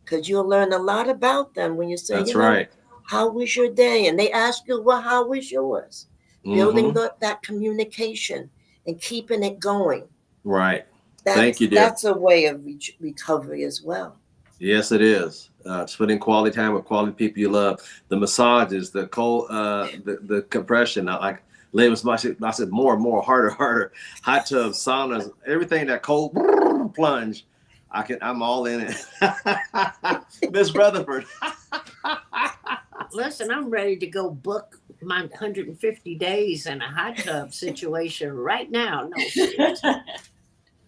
because you'll learn a lot about them when you say,
That's right.
How was your day? And they ask you, well, how was yours? Building that communication and keeping it going.
Right. Thank you, dear.
That's a way of recovery as well.
Yes, it is. Spending quality time with quality people you love. The massages, the cold, the compression. Like I said, more and more, harder. Hot tubs, saunas, everything that cold plunge. I'm all in it. Miss Rutherford.
Listen, I'm ready to go book my 150 days in a hot tub situation right now. No, seriously.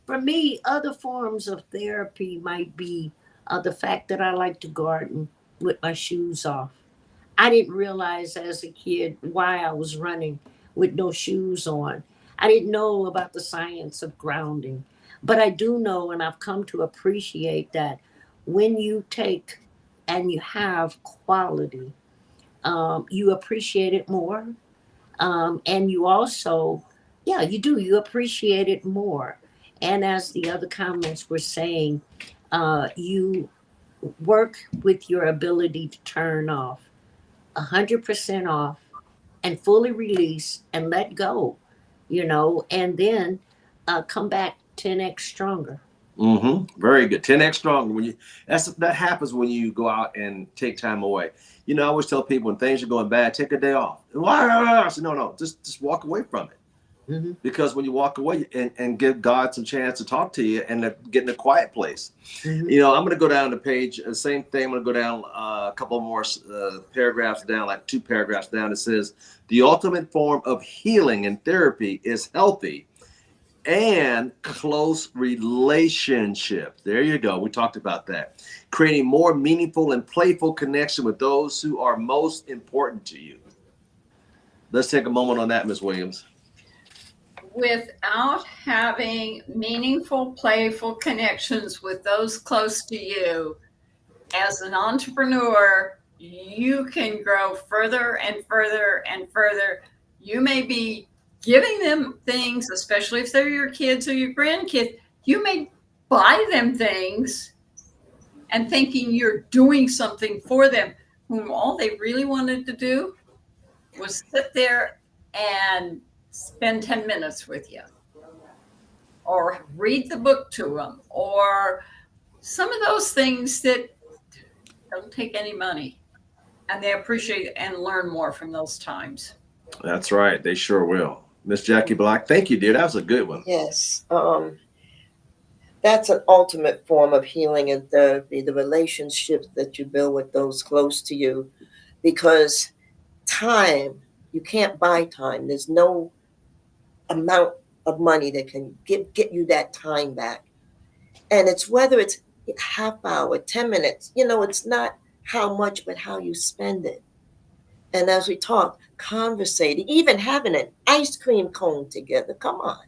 For me, other forms of therapy might be the fact that I like to garden with my shoes off. I didn't realize as a kid why I was running with no shoes on. I didn't know about the science of grounding. But I do know, and I've come to appreciate that when you take and you have quality, you appreciate it more. And you also, you do, you appreciate it more. And as the other comments were saying, you work with your ability to turn off, 100% off, and fully release and let go, and then come back 10x stronger.
Very good. 10x stronger. That happens when you go out and take time away. You know, I always tell people when things are going bad, take a day off. Why? I said, no, just walk away from it. Because when you walk away and give God some chance to talk to you and get in a quiet place, you know, I'm going to go down the page, same thing. I'm going to go down a couple more paragraphs down, like 2 paragraphs down. It says, the ultimate form of healing and therapy is healthy and close relationships. There you go. We talked about that. Creating more meaningful and playful connection with those who are most important to you. Let's take a moment on that, Ms. Williams.
Without having meaningful, playful connections with those close to you, as an entrepreneur, you can grow further and further and further. You may be giving them things, especially if they're your kids or your grandkids. You may buy them things and thinking you're doing something for them, whom all they really wanted to do was sit there and spend 10 minutes with you, or read the book to them, or some of those things that don't take any money, and they appreciate and learn more from those times.
That's right. They sure will. Miss Jackie Black, thank you, dear. That was a good one.
Yes. That's an ultimate form of healing and therapy, the relationships that you build with those close to you, because time, you can't buy time. There's no amount of money that can get you that time back. And it's whether it's a half hour, 10 minutes, you know, it's not how much, but how you spend it. And as we talk, conversating, even having an ice cream cone together, come on,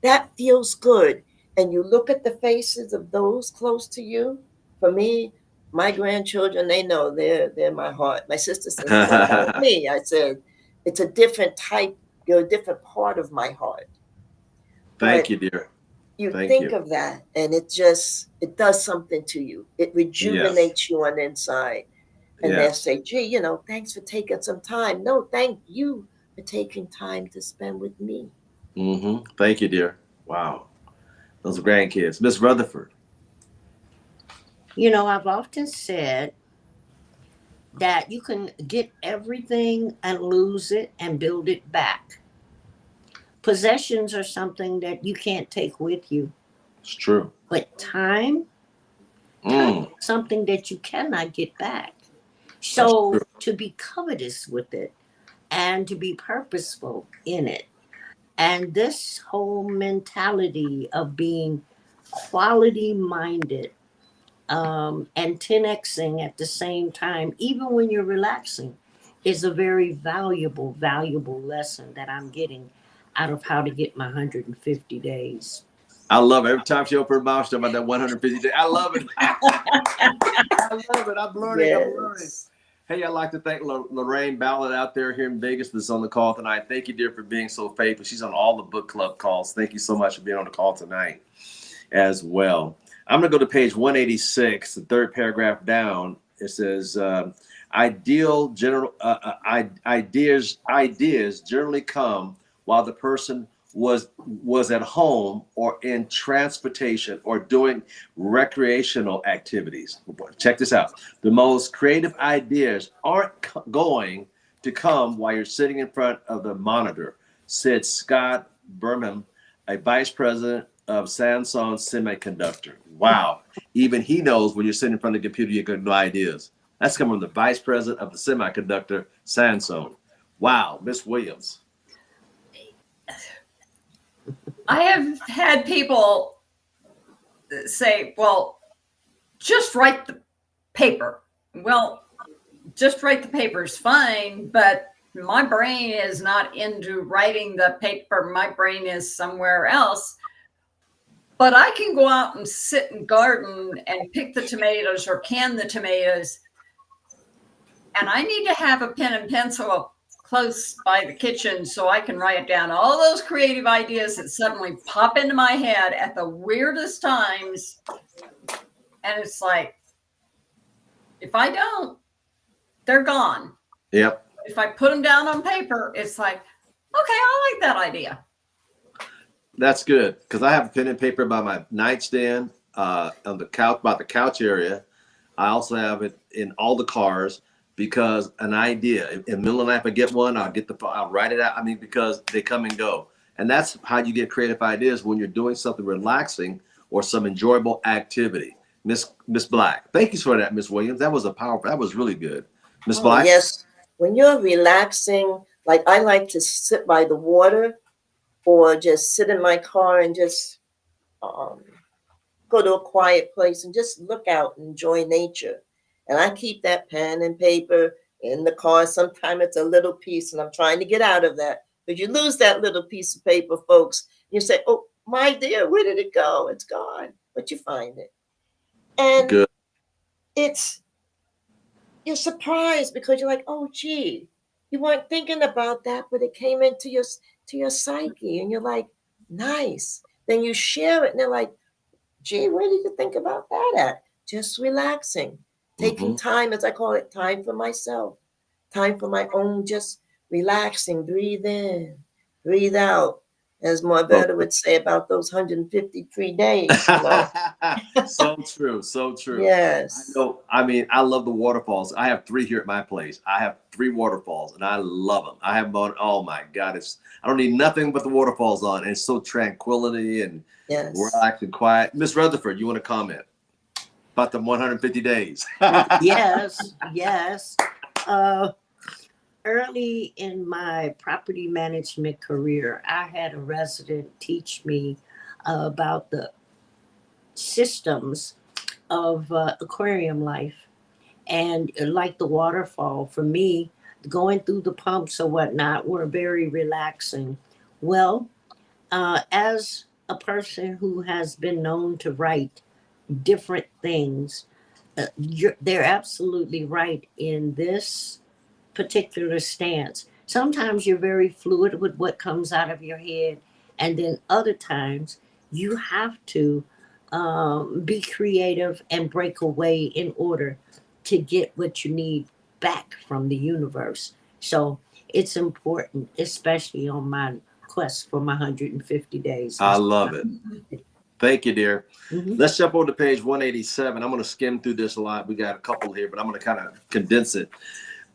that feels good. And you look at the faces of those close to you. For me, my grandchildren, they know they're my heart. My sister says about me. I said, it's a different type. You're a different part of my heart.
Thank you, dear.
You think of that, and it does something to you. It rejuvenates you on the inside. And they'll say, gee, you know, thanks for taking some time. No, thank you for taking time to spend with me.
Thank you, dear. Wow. Those are grandkids. Miss Rutherford.
You know, I've often said that you can get everything and lose it and build it back. Possessions are something that you can't take with you.
It's true.
But time is something that you cannot get back. So to be covetous with it and to be purposeful in it, and this whole mentality of being quality minded and 10xing at the same time, even when you're relaxing, is a very valuable lesson that I'm getting out of how to get my 150 days.
I love it. Every time she opens her mouth, she's talking about that 150 days. I love it. I love it. I'm learning.
Yes.
I'm learning. Hey, I'd like to thank Lorraine Ballard out there here in Vegas that's on the call tonight. Thank you, dear, for being so faithful. She's on all the book club calls. Thank you so much for being on the call tonight as well. I'm going to go to page 186, the third paragraph down. It says, ideas generally come while the person was at home or in transportation or doing recreational activities. Check this out. The most creative ideas aren't going to come while you're sitting in front of the monitor, said Scott Burnham, a vice president of Samsung Semiconductor. Wow. Even he knows when you're sitting in front of the computer, you get no ideas. That's coming from the vice president of the semiconductor, Samsung. Wow. Miss Williams.
I have had people say, well, just write the paper. Well, just write the paper is fine, but my brain is not into writing the paper. My brain is somewhere else. But I can go out and sit and garden and pick the tomatoes or can the tomatoes. And I need to have a pen and pencil close by the kitchen so I can write down all those creative ideas that suddenly pop into my head at the weirdest times. And it's like, if I don't, they're gone.
Yep.
If I put them down on paper, it's like, okay, I like that idea.
That's good because I have a pen and paper by my nightstand, on the couch, by the couch area. I also have it in all the cars because an idea in the middle of the night, if I get one, I'll write it out. I mean, because they come and go, and that's how you get creative ideas when you're doing something relaxing or some enjoyable activity. Miss Black, thank you for that, Miss Williams. That was that was really good, Miss
Oh,
Black.
yes. When you're relaxing, like I like to sit by the water or just sit in my car and just um, go to a quiet place and just look out and enjoy nature. And I keep that pen and paper in the car. Sometimes it's a little piece, and I'm trying to get out of that. But you lose that little piece of paper, folks. You say, "Oh, my dear, where did it go? It's gone." But you find it. And
Good.
it's you're surprised because you're like, "Oh, gee, you weren't thinking about that, but it came into your psyche," and you're like, "Nice." Then you share it, and they're like, "Gee, where did you think about that at?" Just relaxing, taking time, as I call it, time for myself, time for my own, just relaxing, breathe in, breathe out, as Marberta would say about those 153 days, you know.
So true, so true.
Yes.
I mean, I love the waterfalls. I have 3 here at my place. I have 3 waterfalls, and I love them. I have them on. Oh my God, I don't need nothing but the waterfalls on. And it's so tranquility and
Yes.
relaxed and quiet. Miss Rutherford, you want to comment about the 150 days?
Yes, yes. Early in my property management career, I had a resident teach me about the systems of aquarium life. And like the waterfall, for me, going through the pumps or whatnot were very relaxing. Well, as a person who has been known to write different things, they're absolutely right in this particular stance. Sometimes you're very fluid with what comes out of your head, and then other times you have to be creative and break away in order to get what you need back from the universe. So it's important, especially on my quest for my 150 days.
I love it. Thank you, dear.
Mhm.
Let's jump over to page 187. I'm going to skim through this a lot. We got a couple here, but I'm going to kind of condense it.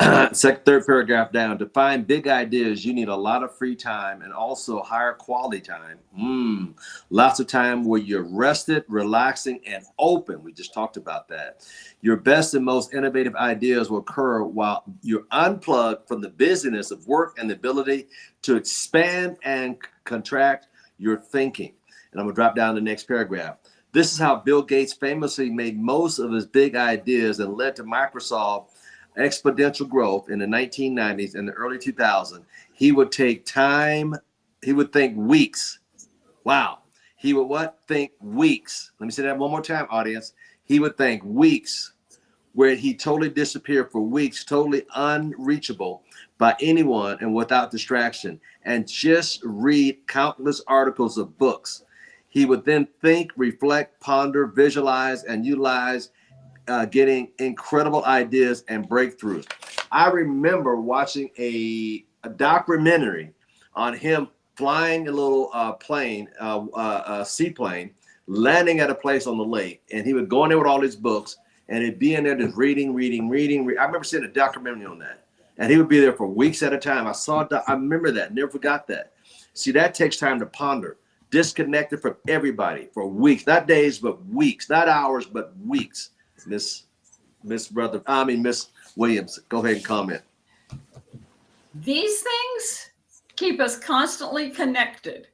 Third paragraph down. To find big ideas, you need a lot of free time and also higher quality time. Lots of time where you're rested, relaxing, and open. We just talked about that. Your best and most innovative ideas will occur while you're unplugged from the busyness of work and the ability to expand and contract your thinking. And I'm going to drop down the next paragraph. This is how Bill Gates famously made most of his big ideas and led to Microsoft exponential growth in the 1990s and the early 2000s. He would take time. He would think weeks. Wow. He would what? Think weeks. Let me say that one more time, audience. He would think weeks, where he totally disappeared for weeks, totally unreachable by anyone and without distraction, and just read countless articles of books. He would then think, reflect, ponder, visualize, and utilize, getting incredible ideas and breakthroughs. I remember watching a documentary on him flying a little plane, a seaplane, landing at a place on the lake, and he would go in there with all his books, and he'd be in there just reading. I remember seeing a documentary on that, and he would be there for weeks at a time. I remember that, never forgot that. See, that takes time to ponder. Disconnected from everybody for weeks, not days, but weeks, not hours, but weeks. Miss Williams, go ahead and comment.
These things keep us constantly connected.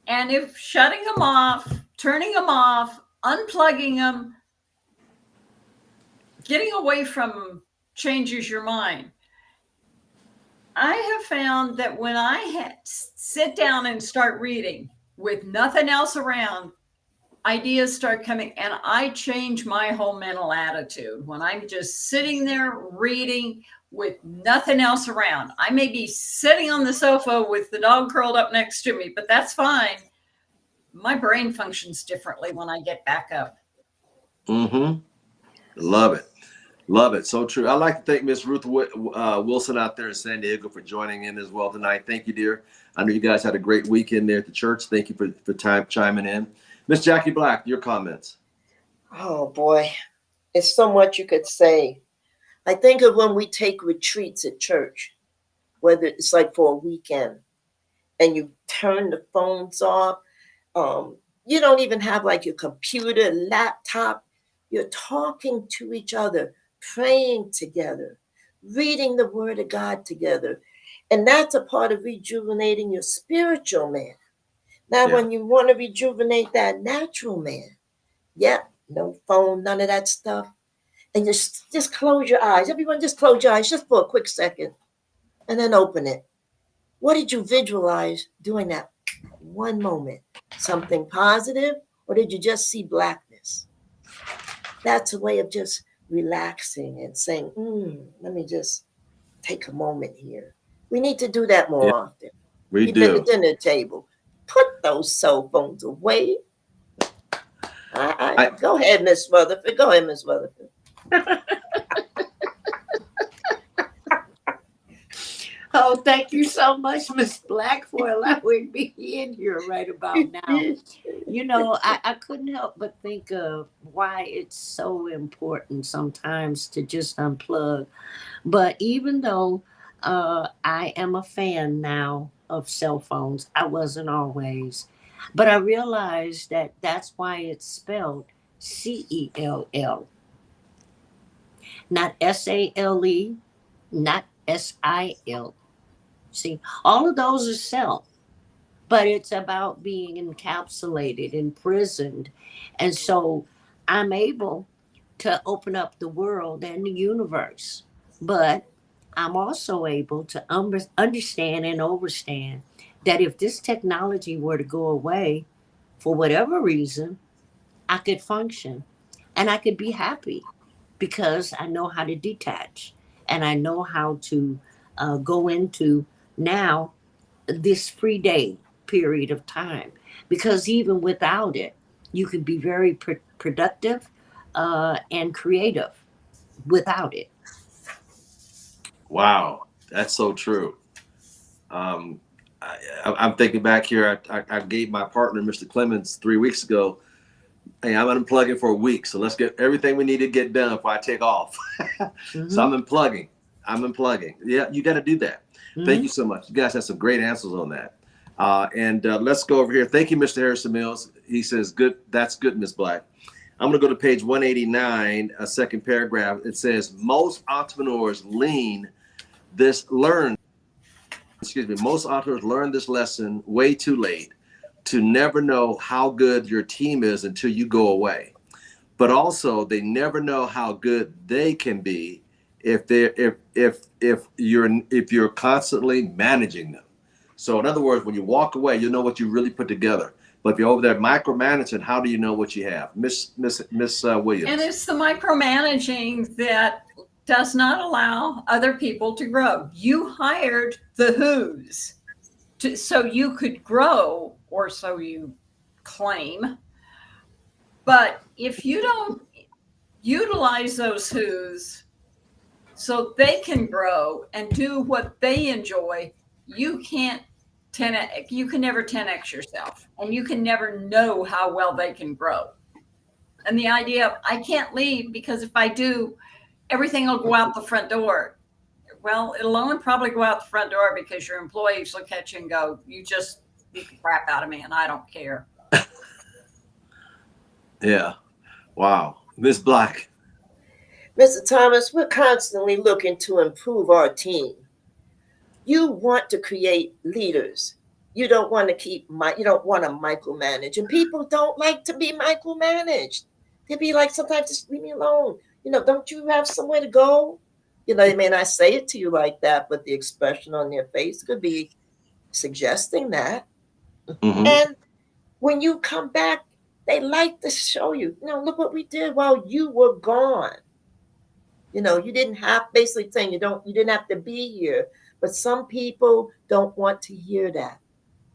And if shutting them off, turning them off, unplugging them, getting away from them changes your mind. I have found that when I sit down and start reading with nothing else around, ideas start coming, and I change my whole mental attitude when I'm just sitting there reading with nothing else around. I may be sitting on the sofa with the dog curled up next to me, but that's fine. My brain functions differently when I get back up.
Love it. Love it. So true. I'd like to thank Miss Ruth Wilson out there in San Diego for joining in as well tonight. Thank you, dear. I know you guys had a great weekend there at the church. Thank you for time chiming in. Miss Jackie Black, your comments.
Oh boy, it's so much you could say. I think of when we take retreats at church, whether it's like for a weekend, and you turn the phones off. You don't even have like your computer, laptop. You're talking to each other, praying together, reading the word of God together. And that's a part of rejuvenating your spiritual man. Now,
Yeah.
when you want to rejuvenate that natural man, no phone, none of that stuff. And just close your eyes. Everyone just close your eyes just for a quick second and then open it. What did you visualize during that one moment? Something positive, or did you just see blackness? That's a way of just relaxing and saying, let me just take a moment here. We need to do that more often.
We
Even at the
do.
dinner table. Put those cell phones away. Go ahead, Miss Rutherford. Go ahead, Miss Rutherford.
Oh, thank you so much, Miss Black, for allowing me in here right about now. You know, I couldn't help but think of why it's so important sometimes to just unplug. But even though I am a fan now of cell phones, I wasn't always. But I realized that that's why it's spelled CELL, not SALE, not SIL. See, all of those are self, but it's about being encapsulated, imprisoned. And so I'm able to open up the world and the universe, but I'm also able to understand and overstand that if this technology were to go away for whatever reason, I could function and I could be happy because I know how to detach and I know how to go into now this free day period of time, because even without it you can be very productive and creative without it.
Wow. That's so true. I'm thinking back here. I gave my partner, Mr. Clemens, 3 weeks ago, hey, I'm unplugging for a week. So let's get everything we need to get done before I take off. So I'm unplugging. Yeah, you got to do that. Thank you so much. You guys have some great answers on that. And let's go over here. Thank you, Mr. Harrison Mills. He says, good. That's good, Miss Black. I'm going to go to page 189, a second paragraph. It says, most entrepreneurs learn this lesson way too late, to never know how good your team is until you go away. But also they never know how good they can be if you're constantly managing them. So in other words, when you walk away, you know what you really put together. But if you're over there micromanaging, how do you know what you have? Miss Williams.
And it's the micromanaging that does not allow other people to grow. You hired the who's so you could grow, or so you claim. But if you don't utilize those who's so they can grow and do what they enjoy, you can never 10x yourself, and you can never know how well they can grow. And the idea of I can't leave because if I do, everything will go out the front door. Well, it'll only probably go out the front door because your employees look at you and go, you just beat the crap out of me and I don't care.
Yeah. Wow. Miss Black.
Mr. Thomas, we're constantly looking to improve our team. You want to create leaders. You don't want to micromanage. And people don't like to be micromanaged. They'll be like, sometimes just leave me alone. Don't you have somewhere to go? They may not say it to you like that, but the expression on their face could be suggesting that.
Mm-hmm.
And when you come back, they like to show you, look what we did while you were gone. You didn't have, basically saying you didn't have to be here. But some people don't want to hear that.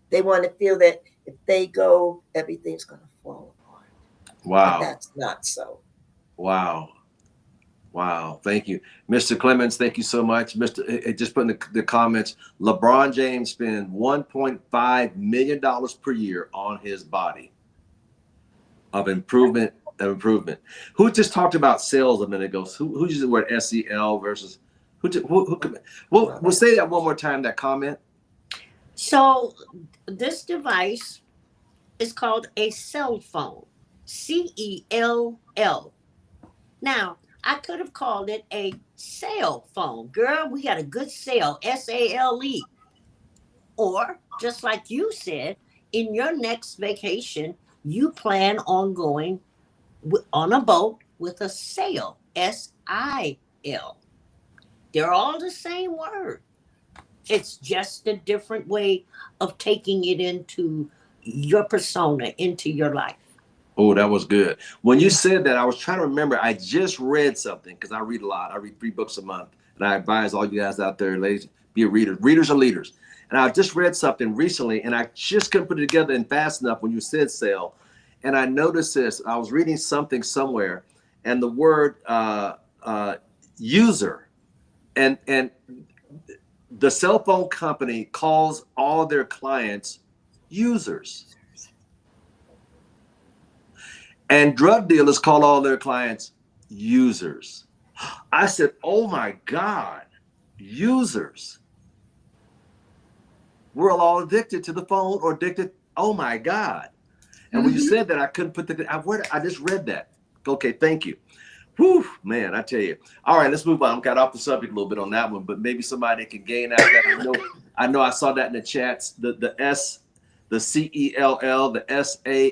They want to feel that if they go, everything's going to fall apart.
Wow.
But that's not so.
Wow. Wow, thank you, Mr. Clemens. Thank you so much, Just put in the comments. LeBron James spends $1.5 million per year on his body of improvement. Who just talked about sales a minute ago? Who used the word SEL versus we'll say that one more time. That comment.
So this device is called a cell phone. CELL. Now, I could have called it a sale phone. Girl, we got a good sale, SALE. Or, just like you said, in your next vacation, you plan on going on a boat with a sail, SIL. They're all the same word. It's just a different way of taking it into your persona, into your life.
Oh, that was good. When you said that, I was trying to remember. I just read something because I read a lot. I read 3 books a month, and I advise all you guys out there, ladies, be a reader. Readers are leaders. And I just read something recently, and I just couldn't put it together in fast enough when you said sale. And I noticed this. I was reading something somewhere, and the word user, and the cell phone company calls all their clients users. And drug dealers call all their clients users. I said, oh my God, users. We're all addicted to the phone or addicted. Oh my God. And when you said that, I couldn't put I just read that. Okay, thank you. Whew, man, I tell you. All right, let's move on. I got off the subject a little bit on that one, but maybe somebody can gain out of that. I know I saw that in the chats. The S, the CELL, the SALE,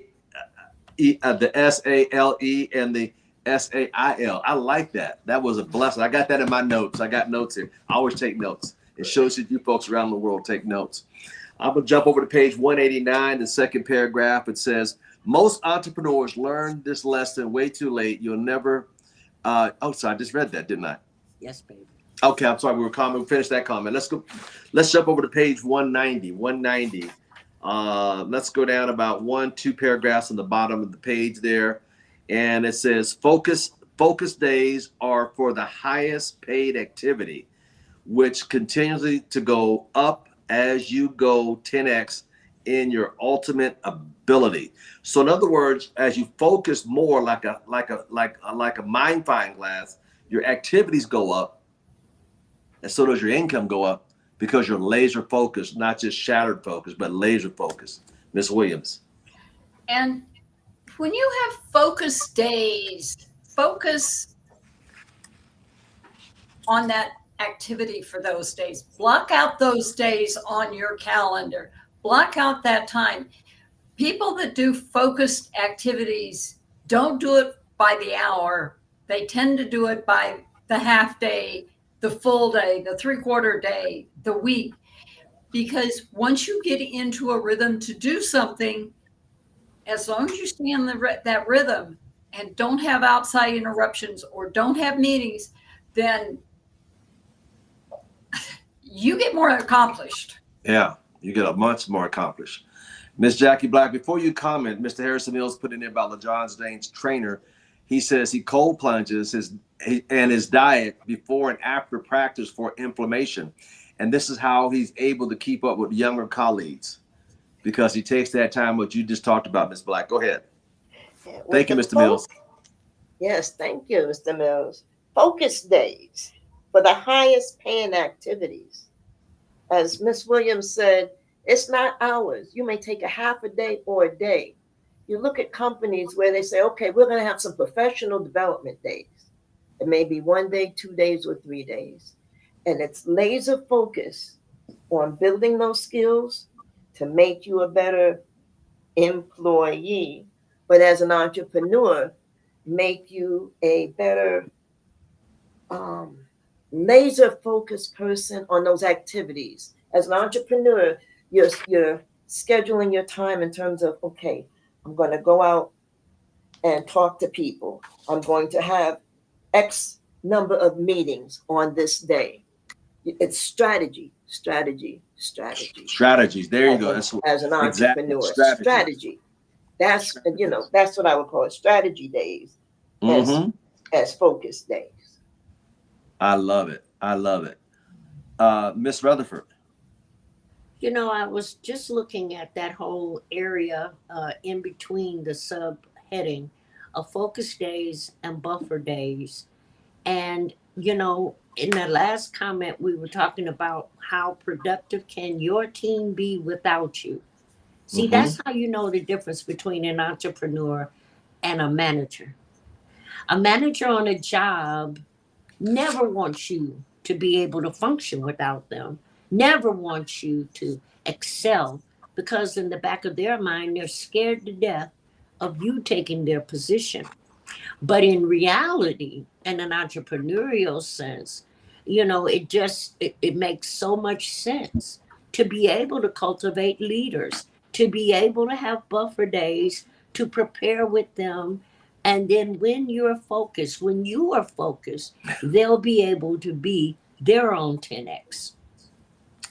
and the SAIL. I like that. That was a blessing. I got that in my notes. I got notes here. I always take notes. It shows that you folks around the world take notes. I'm going to jump over to page 189, the second paragraph. It says, most entrepreneurs learn this lesson way too late. You'll never. Sorry, I just read that, didn't I?
Yes, baby.
Okay, I'm sorry. We finished that comment. Let's go. Let's jump over to page 190. 190. Let's go down about 2 paragraphs on the bottom of the page there. And it says, focus days are for the highest paid activity, which continues to go up as you go 10x in your ultimate ability. So in other words, as you focus more like a magnifying glass, your activities go up, and so does your income go up because you're laser focused, not just shattered focused, but laser focused. Ms. Williams.
And when you have focus days, focus on that activity for those days. Block out those days on your calendar. Block out that time. People that do focused activities don't do it by the hour. They tend to do it by the half day, the full day, the 3/4 day, the week. Because once you get into a rhythm to do something, as long as you stay in that rhythm and don't have outside interruptions or don't have meetings, then you get more accomplished.
Yeah, you get a much more accomplished. Miss Jackie Black, before you comment, Mr. Harrison Mills put in there about LeBron James' trainer. He says he cold plunges his diet before and after practice for inflammation. And this is how he's able to keep up with younger colleagues, because he takes that time, what you just talked about, Ms. Black. Go ahead. Thank you, Mr. Mills.
Yes, thank you, Mr. Mills. Focus days for the highest paying activities. As Ms. Williams said, it's not hours. You may take a half a day or a day. You look at companies where they say, okay, we're going to have some professional development days. It may be 1 day, 2 days, or 3 days. And it's laser focus on building those skills to make you a better employee, but as an entrepreneur, make you a better laser focused person on those activities. As an entrepreneur, you're scheduling your time in terms of, okay, I'm going to go out and talk to people. I'm going to have X number of meetings on this day. It's strategy.
Strategies. There you go.
As an entrepreneur,
exactly.
Strategy. That's what I would call it. Strategy days as focus days.
I love it. I love it. Miss Rutherford.
You know, I was just looking at that whole area in between the subheading of focus days and buffer days. And, you know, in the last comment, we were talking about how productive can your team be without you. See, that's how you know the difference between an entrepreneur and a manager. A manager on a job never wants you to be able to function without them, never wants you to excel, because in the back of their mind, they're scared to death of you taking their position. But in reality, in an entrepreneurial sense, you know, it makes so much sense to be able to cultivate leaders, to be able to have buffer days, to prepare with them. And then when you are focused, they'll be able to be their own 10x.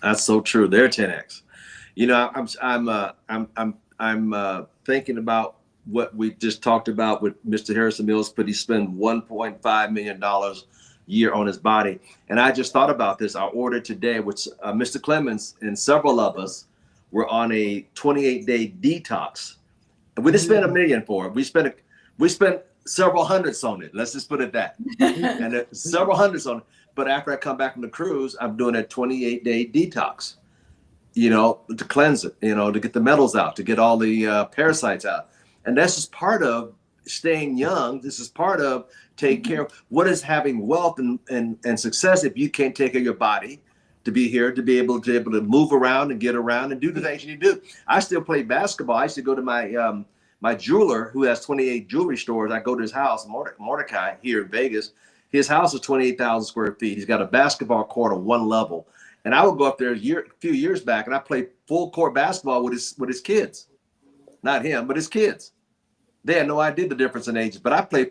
That's so true. They're 10x. You know, I'm thinking about what we just talked about with Mr. Harrison Mills, but he spent $1.5 million a year on his body. And I just thought about this. Our order today, which Mr. Clemens and several of us were on a 28-day detox. And we didn't spend $1 million for it. We spent several hundreds on it. Let's just put it that. And several hundreds on it. But after I come back from the cruise, I'm doing a 28-day detox, you know, to cleanse it, you know, to get the metals out, to get all the parasites out. And that's just part of staying young. This is part of taking care of what is having wealth and success if you can't take care of your body, to be here, to be able to move around and get around and do the things you do. I still play basketball. I used to go to my my jeweler, who has 28 jewelry stores. I go to his house, Mordecai, here in Vegas. His house is 28,000 square feet. He's got a basketball court on one level. And I would go up there a few years back, and I played full court basketball with his kids. Not him, but his kids. They had no idea the difference in ages, but we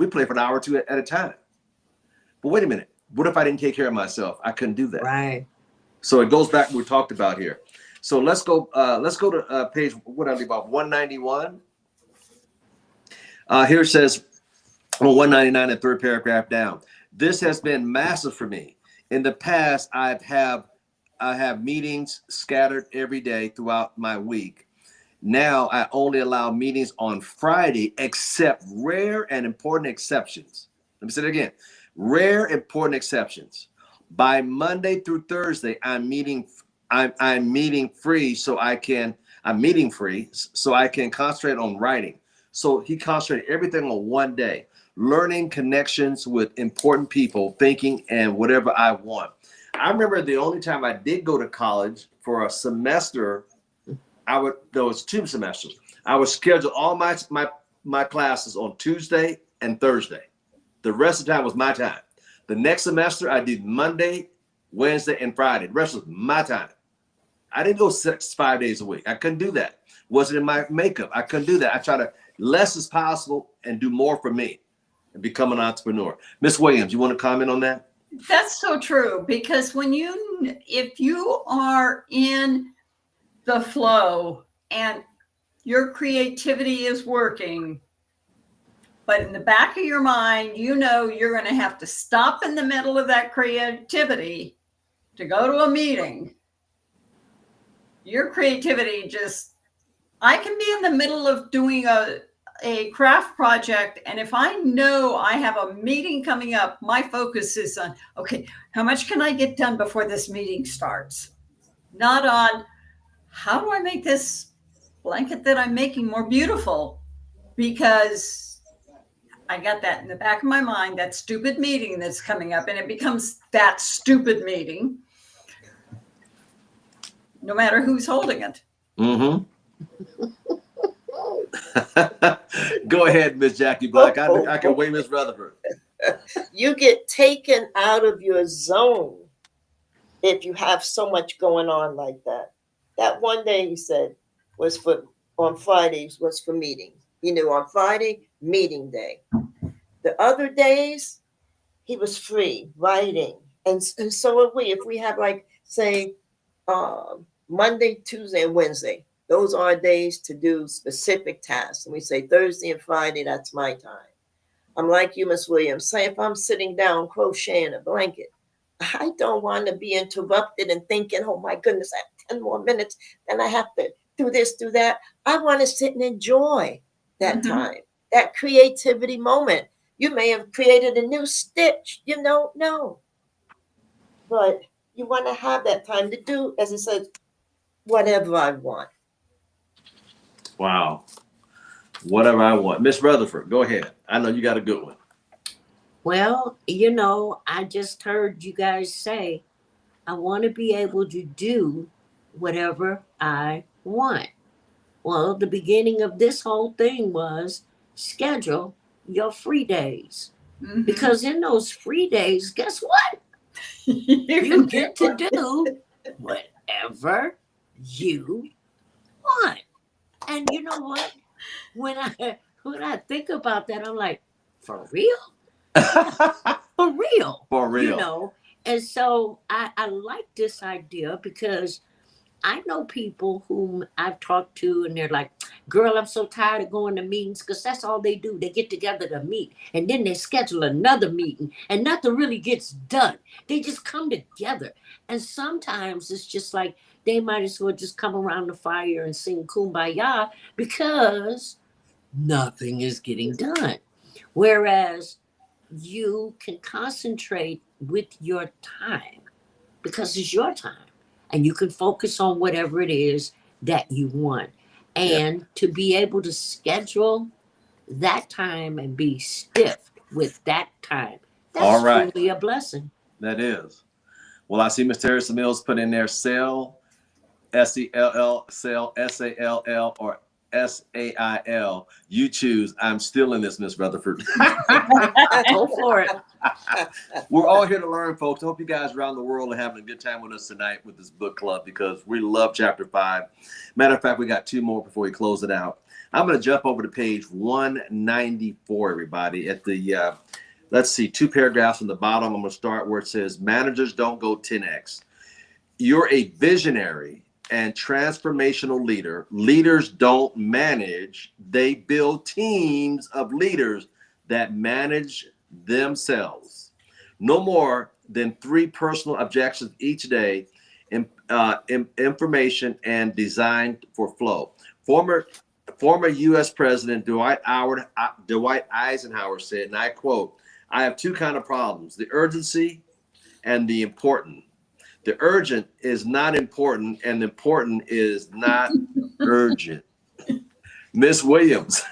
play for an hour or two at a time. But wait a minute. What if I didn't take care of myself? I couldn't do that.
Right.
So it goes back to what we talked about here. So let's go to page, what I leave off, 191. Here it says, on 199, the third paragraph down. This has been massive for me. In the past, I have meetings scattered every day throughout my week. Now I only allow meetings on Friday, except rare and important exceptions. Let me say it again. Rare important exceptions. By Monday through Thursday, I'm meeting free so I can concentrate on writing. So he concentrated everything on one day, learning connections with important people, thinking, and whatever I want. I remember the only time I did go to college for a semester, there was 2 semesters. I would schedule all my classes on Tuesday and Thursday. The rest of the time was my time. The next semester, I did Monday, Wednesday, and Friday. The rest was my time. I didn't go 5 days a week. I couldn't do that. Wasn't in my makeup. I couldn't do that. I try to less as possible and do more for me and become an entrepreneur. Miss Williams, you want to comment on that?
That's so true, because if you are in the flow and your creativity is working, but in the back of your mind, you know you're going to have to stop in the middle of that creativity to go to a meeting. Your creativity I can be in the middle of doing a craft project, and if I know I have a meeting coming up, my focus is on, okay, how much can I get done before this meeting starts? Not on, how do I make this blanket that I'm making more beautiful? Because I got that in the back of my mind, that stupid meeting that's coming up, and it becomes that stupid meeting, no matter who's holding it.
Mm-hmm. Go ahead, Miss Jackie Black. I can wait, Miss Rutherford.
You get taken out of your zone if you have so much going on like that. That one day he said on Fridays was for meetings. You know, on Friday, meeting day. The other days, he was free writing. And so are we. If we have say, Monday, Tuesday, and Wednesday, those are days to do specific tasks. And we say Thursday and Friday, that's my time. I'm like you, Miss Williams. Say if I'm sitting down crocheting a blanket, I don't want to be interrupted and thinking, oh my goodness, I have 10 more minutes, then I have to do this, do that. I want to sit and enjoy that
Mhm.
time, that creativity moment. You may have created a new stitch, you don't know. But you want to have that time to do, as it says, whatever I want.
Wow. Whatever I want. Miss Rutherford, go ahead. I know you got a good one.
Well, I just heard you guys say, I want to be able to do whatever I want. Well, the beginning of this whole thing was schedule your free days.
Mhm.
Because in those free days, guess what? You get to do whatever you want. And you know what? When I think about that, I'm like, for real? For real.
For real.
And so I like this idea because I know people whom I've talked to and they're like, girl, I'm so tired of going to meetings, because that's all they do. They get together to meet and then they schedule another meeting and nothing really gets done. They just come together. And sometimes it's just like they might as well just come around the fire and sing Kumbaya because nothing is getting done. Whereas you can concentrate with your time because it's your time and you can focus on whatever it is that you want. And to be able to schedule that time and be stiff with that time, that's
All right.
truly a blessing.
That is. Well, I see Miss Teresa Mills put in there sell, SELL, sell, SALL, or SAIL. You choose. I'm still in this, Miss Rutherford.
Go for it.
We're all here to learn, folks. I hope you guys around the world are having a good time with us tonight with this book club because we love chapter 5. Matter of fact, we got 2 more before we close it out. I'm going to jump over to page 194, everybody. At the, let's see, 2 paragraphs on the bottom. I'm going to start where it says, managers don't go 10X. You're a visionary and transformational leader. Leaders don't manage. They build teams of leaders that manage themselves. No more than 3 personal objectives each day, information and design for flow. Former U.S. President Dwight Eisenhower said, and I quote, I have 2 kind of problems, the urgency and the important. The urgent is not important, and the important is not urgent. Miss Williams.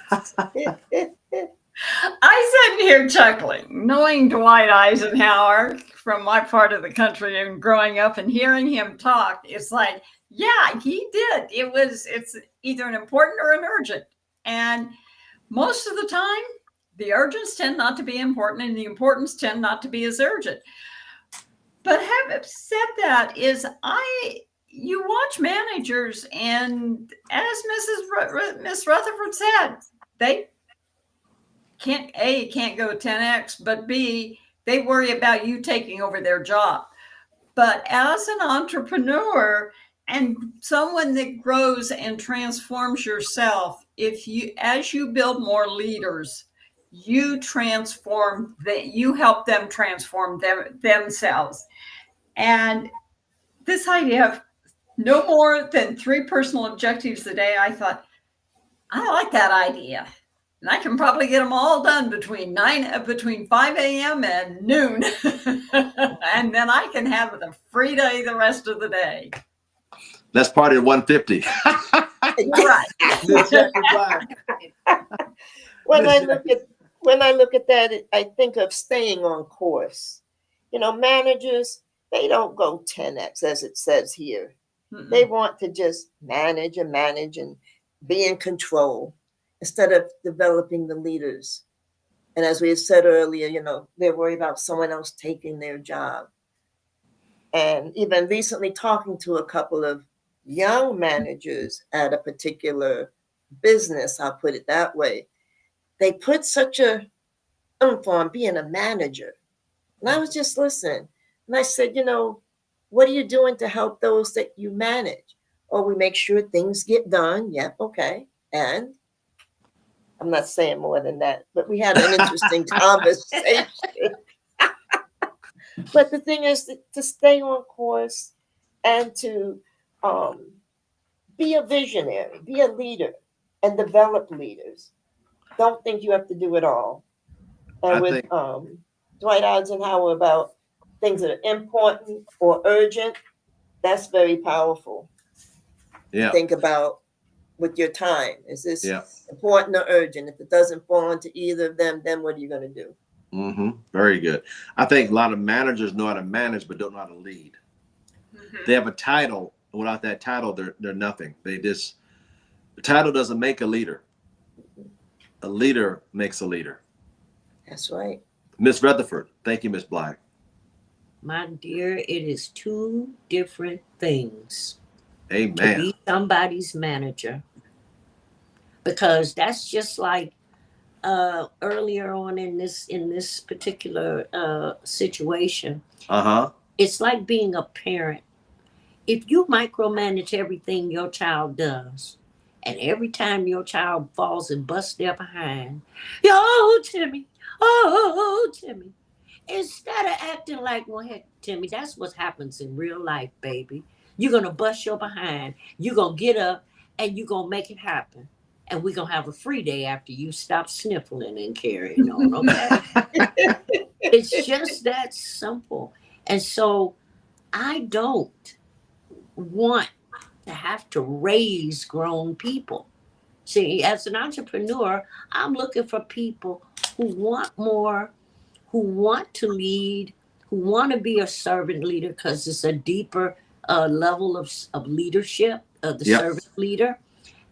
I sitting here chuckling, knowing Dwight Eisenhower from my part of the country and growing up and hearing him talk. It's like, yeah, he did. It's either an important or an urgent. And most of the time, the urgents tend not to be important and the importance tend not to be as urgent. But having said that, you watch managers, and as Miss Rutherford said, they can't go 10X, but B, they worry about you taking over their job. But as an entrepreneur and someone that grows and transforms yourself, as you build more leaders, you help them transform themselves. And this idea of no more than 3 personal objectives a day, I thought, I like that idea. And I can probably get them all done between 5 a.m. and noon. And then I can have a free day the rest of the day.
That's part of 150.
Right.
When I look at that, I think of staying on course. Managers, they don't go 10X as it says here.
Mm-mm.
They want to just manage and be in control instead of developing the leaders. And as we had said earlier, they're worried about someone else taking their job. And even recently talking to a couple of young managers at a particular business, I'll put it that way, they put such a oomph on being a manager. And I was just listening. And I said, what are you doing to help those that you manage? Or we make sure things get done. Yep, okay. And I'm not saying more than that, but we had an interesting conversation. But the thing is to stay on course and to be a visionary, be a leader, and develop leaders. Don't think you have to do it all. And
I
with
think-
Dwight Eisenhower about things that are important or urgent, that's very powerful.
Yeah.
Think about with your time. Is this
Yeah.
important or urgent? If it doesn't fall into either of them, then what are you going to do?
Very good. I think a lot of managers know how to manage, but don't know how to lead.
Mhm.
They have a title. Without that title, they're nothing. The title doesn't make a leader. A leader makes a leader.
That's right.
Miss Rutherford, thank you, Miss Black.
My dear, it is two different things to
Amen.
be somebody's manager, because that's just like earlier on in this particular situation. It's like being a parent. If you micromanage everything your child does, and every time your child falls and busts their behind, oh Timmy, instead of acting like, well, heck, Timmy, that's what happens in real life, baby. You're gonna bust your behind. You're gonna get up and you're gonna make it happen. And we're gonna have a free day after you stop sniffling and carrying on, okay? It's just that simple. And so I don't want to have to raise grown people. See, as an entrepreneur, I'm looking for people who want more, who want to lead, who want to be a servant leader, because it's a deeper level of leadership of the servant leader,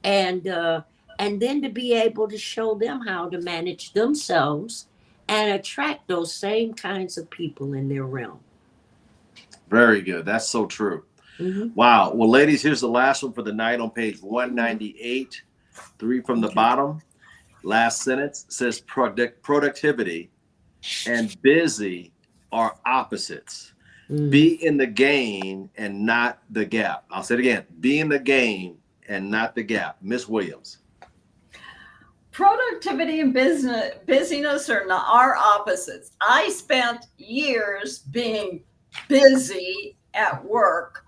and then to be able to show them how to manage themselves and attract those same kinds of people in their realm.
Very good. That's so true.
Mhm.
Wow. Well, ladies, here's the last one for the night on page 198, 3 from the bottom. Last sentence says productivity and busy are opposites.
Mhm.
Be in the gain and not the gap. I'll say it again. Be in the gain and not the gap. Miss Williams.
Productivity and busyness are opposites. I spent years being busy at work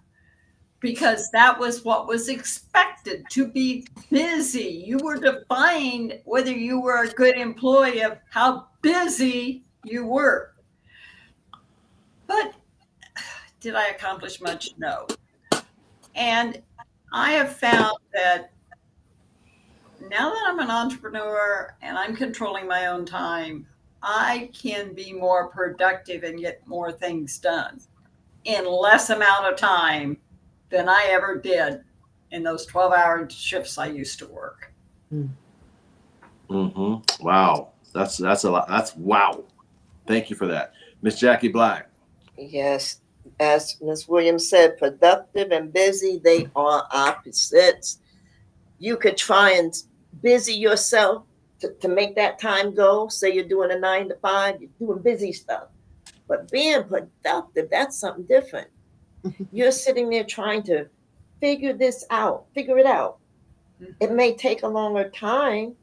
because that was what was expected, to be busy. You were defined whether you were a good employee of how busy you were. But did I accomplish much? No. And I have found that now that I'm an entrepreneur and I'm controlling my own time, I can be more productive and get more things done in less amount of time than I ever did in those 12-hour shifts I used to work.
Wow. That's a lot. That's wow. Thank you for that. Miss Jackie Black.
Yes. As Ms. Williams said, productive and busy, they are opposites. You could try and busy yourself to make that time go. Say you're doing a 9 to 5, you're doing busy stuff. But being productive, that's something different. You're sitting there trying to figure it out. It may take a longer time.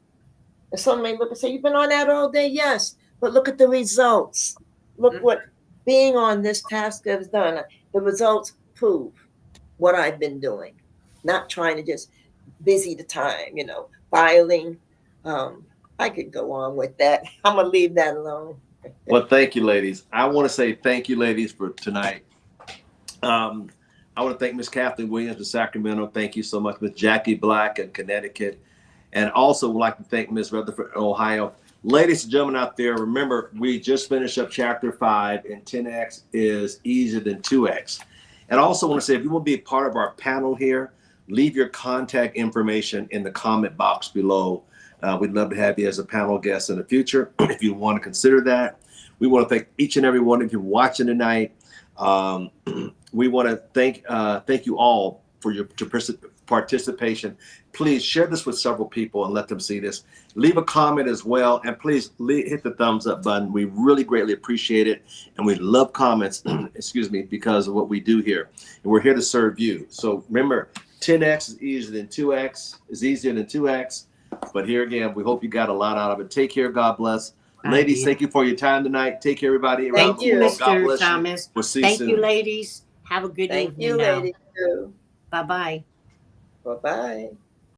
And some may look and say, you've been on that all day. Yes, but look at the results. Look what being on this task has done. The results prove what I've been doing, not trying to just busy the time, filing. I could go on with that. I'm going to leave that alone.
Well, thank you, ladies. I want to say thank you, ladies, for tonight. I want to thank Miss Kathleen Williams in Sacramento. Thank you so much. Miss Jackie Black in Connecticut. And also would like to thank Miss Rutherford in Ohio. Ladies and gentlemen out there, remember, we just finished up chapter 5, and 10X is easier than 2X. And I also want to say, if you want to be a part of our panel here, leave your contact information in the comment box below. We'd love to have you as a panel guest in the future if you want to consider that. We want to thank each and every one of you watching tonight. We want to thank you all for your participation. Please share this with several people and let them see this. Leave a comment as well, and please hit the thumbs up button. We really greatly appreciate it, and we love comments, because of what we do here. And we're here to serve you. So remember, 10X is easier than 2X. But here again, we hope you got a lot out of it. Take care. God bless.
I
Ladies,
did.
thank you for your time tonight. Take care, everybody.
Thank
around the
you,
world. God
Mr.
bless you.
Thomas.
We'll see you
Thank
soon.
you, ladies. Have a good
Thank
evening
you,
now.
ladies, too.
Bye-bye.
Bye-bye.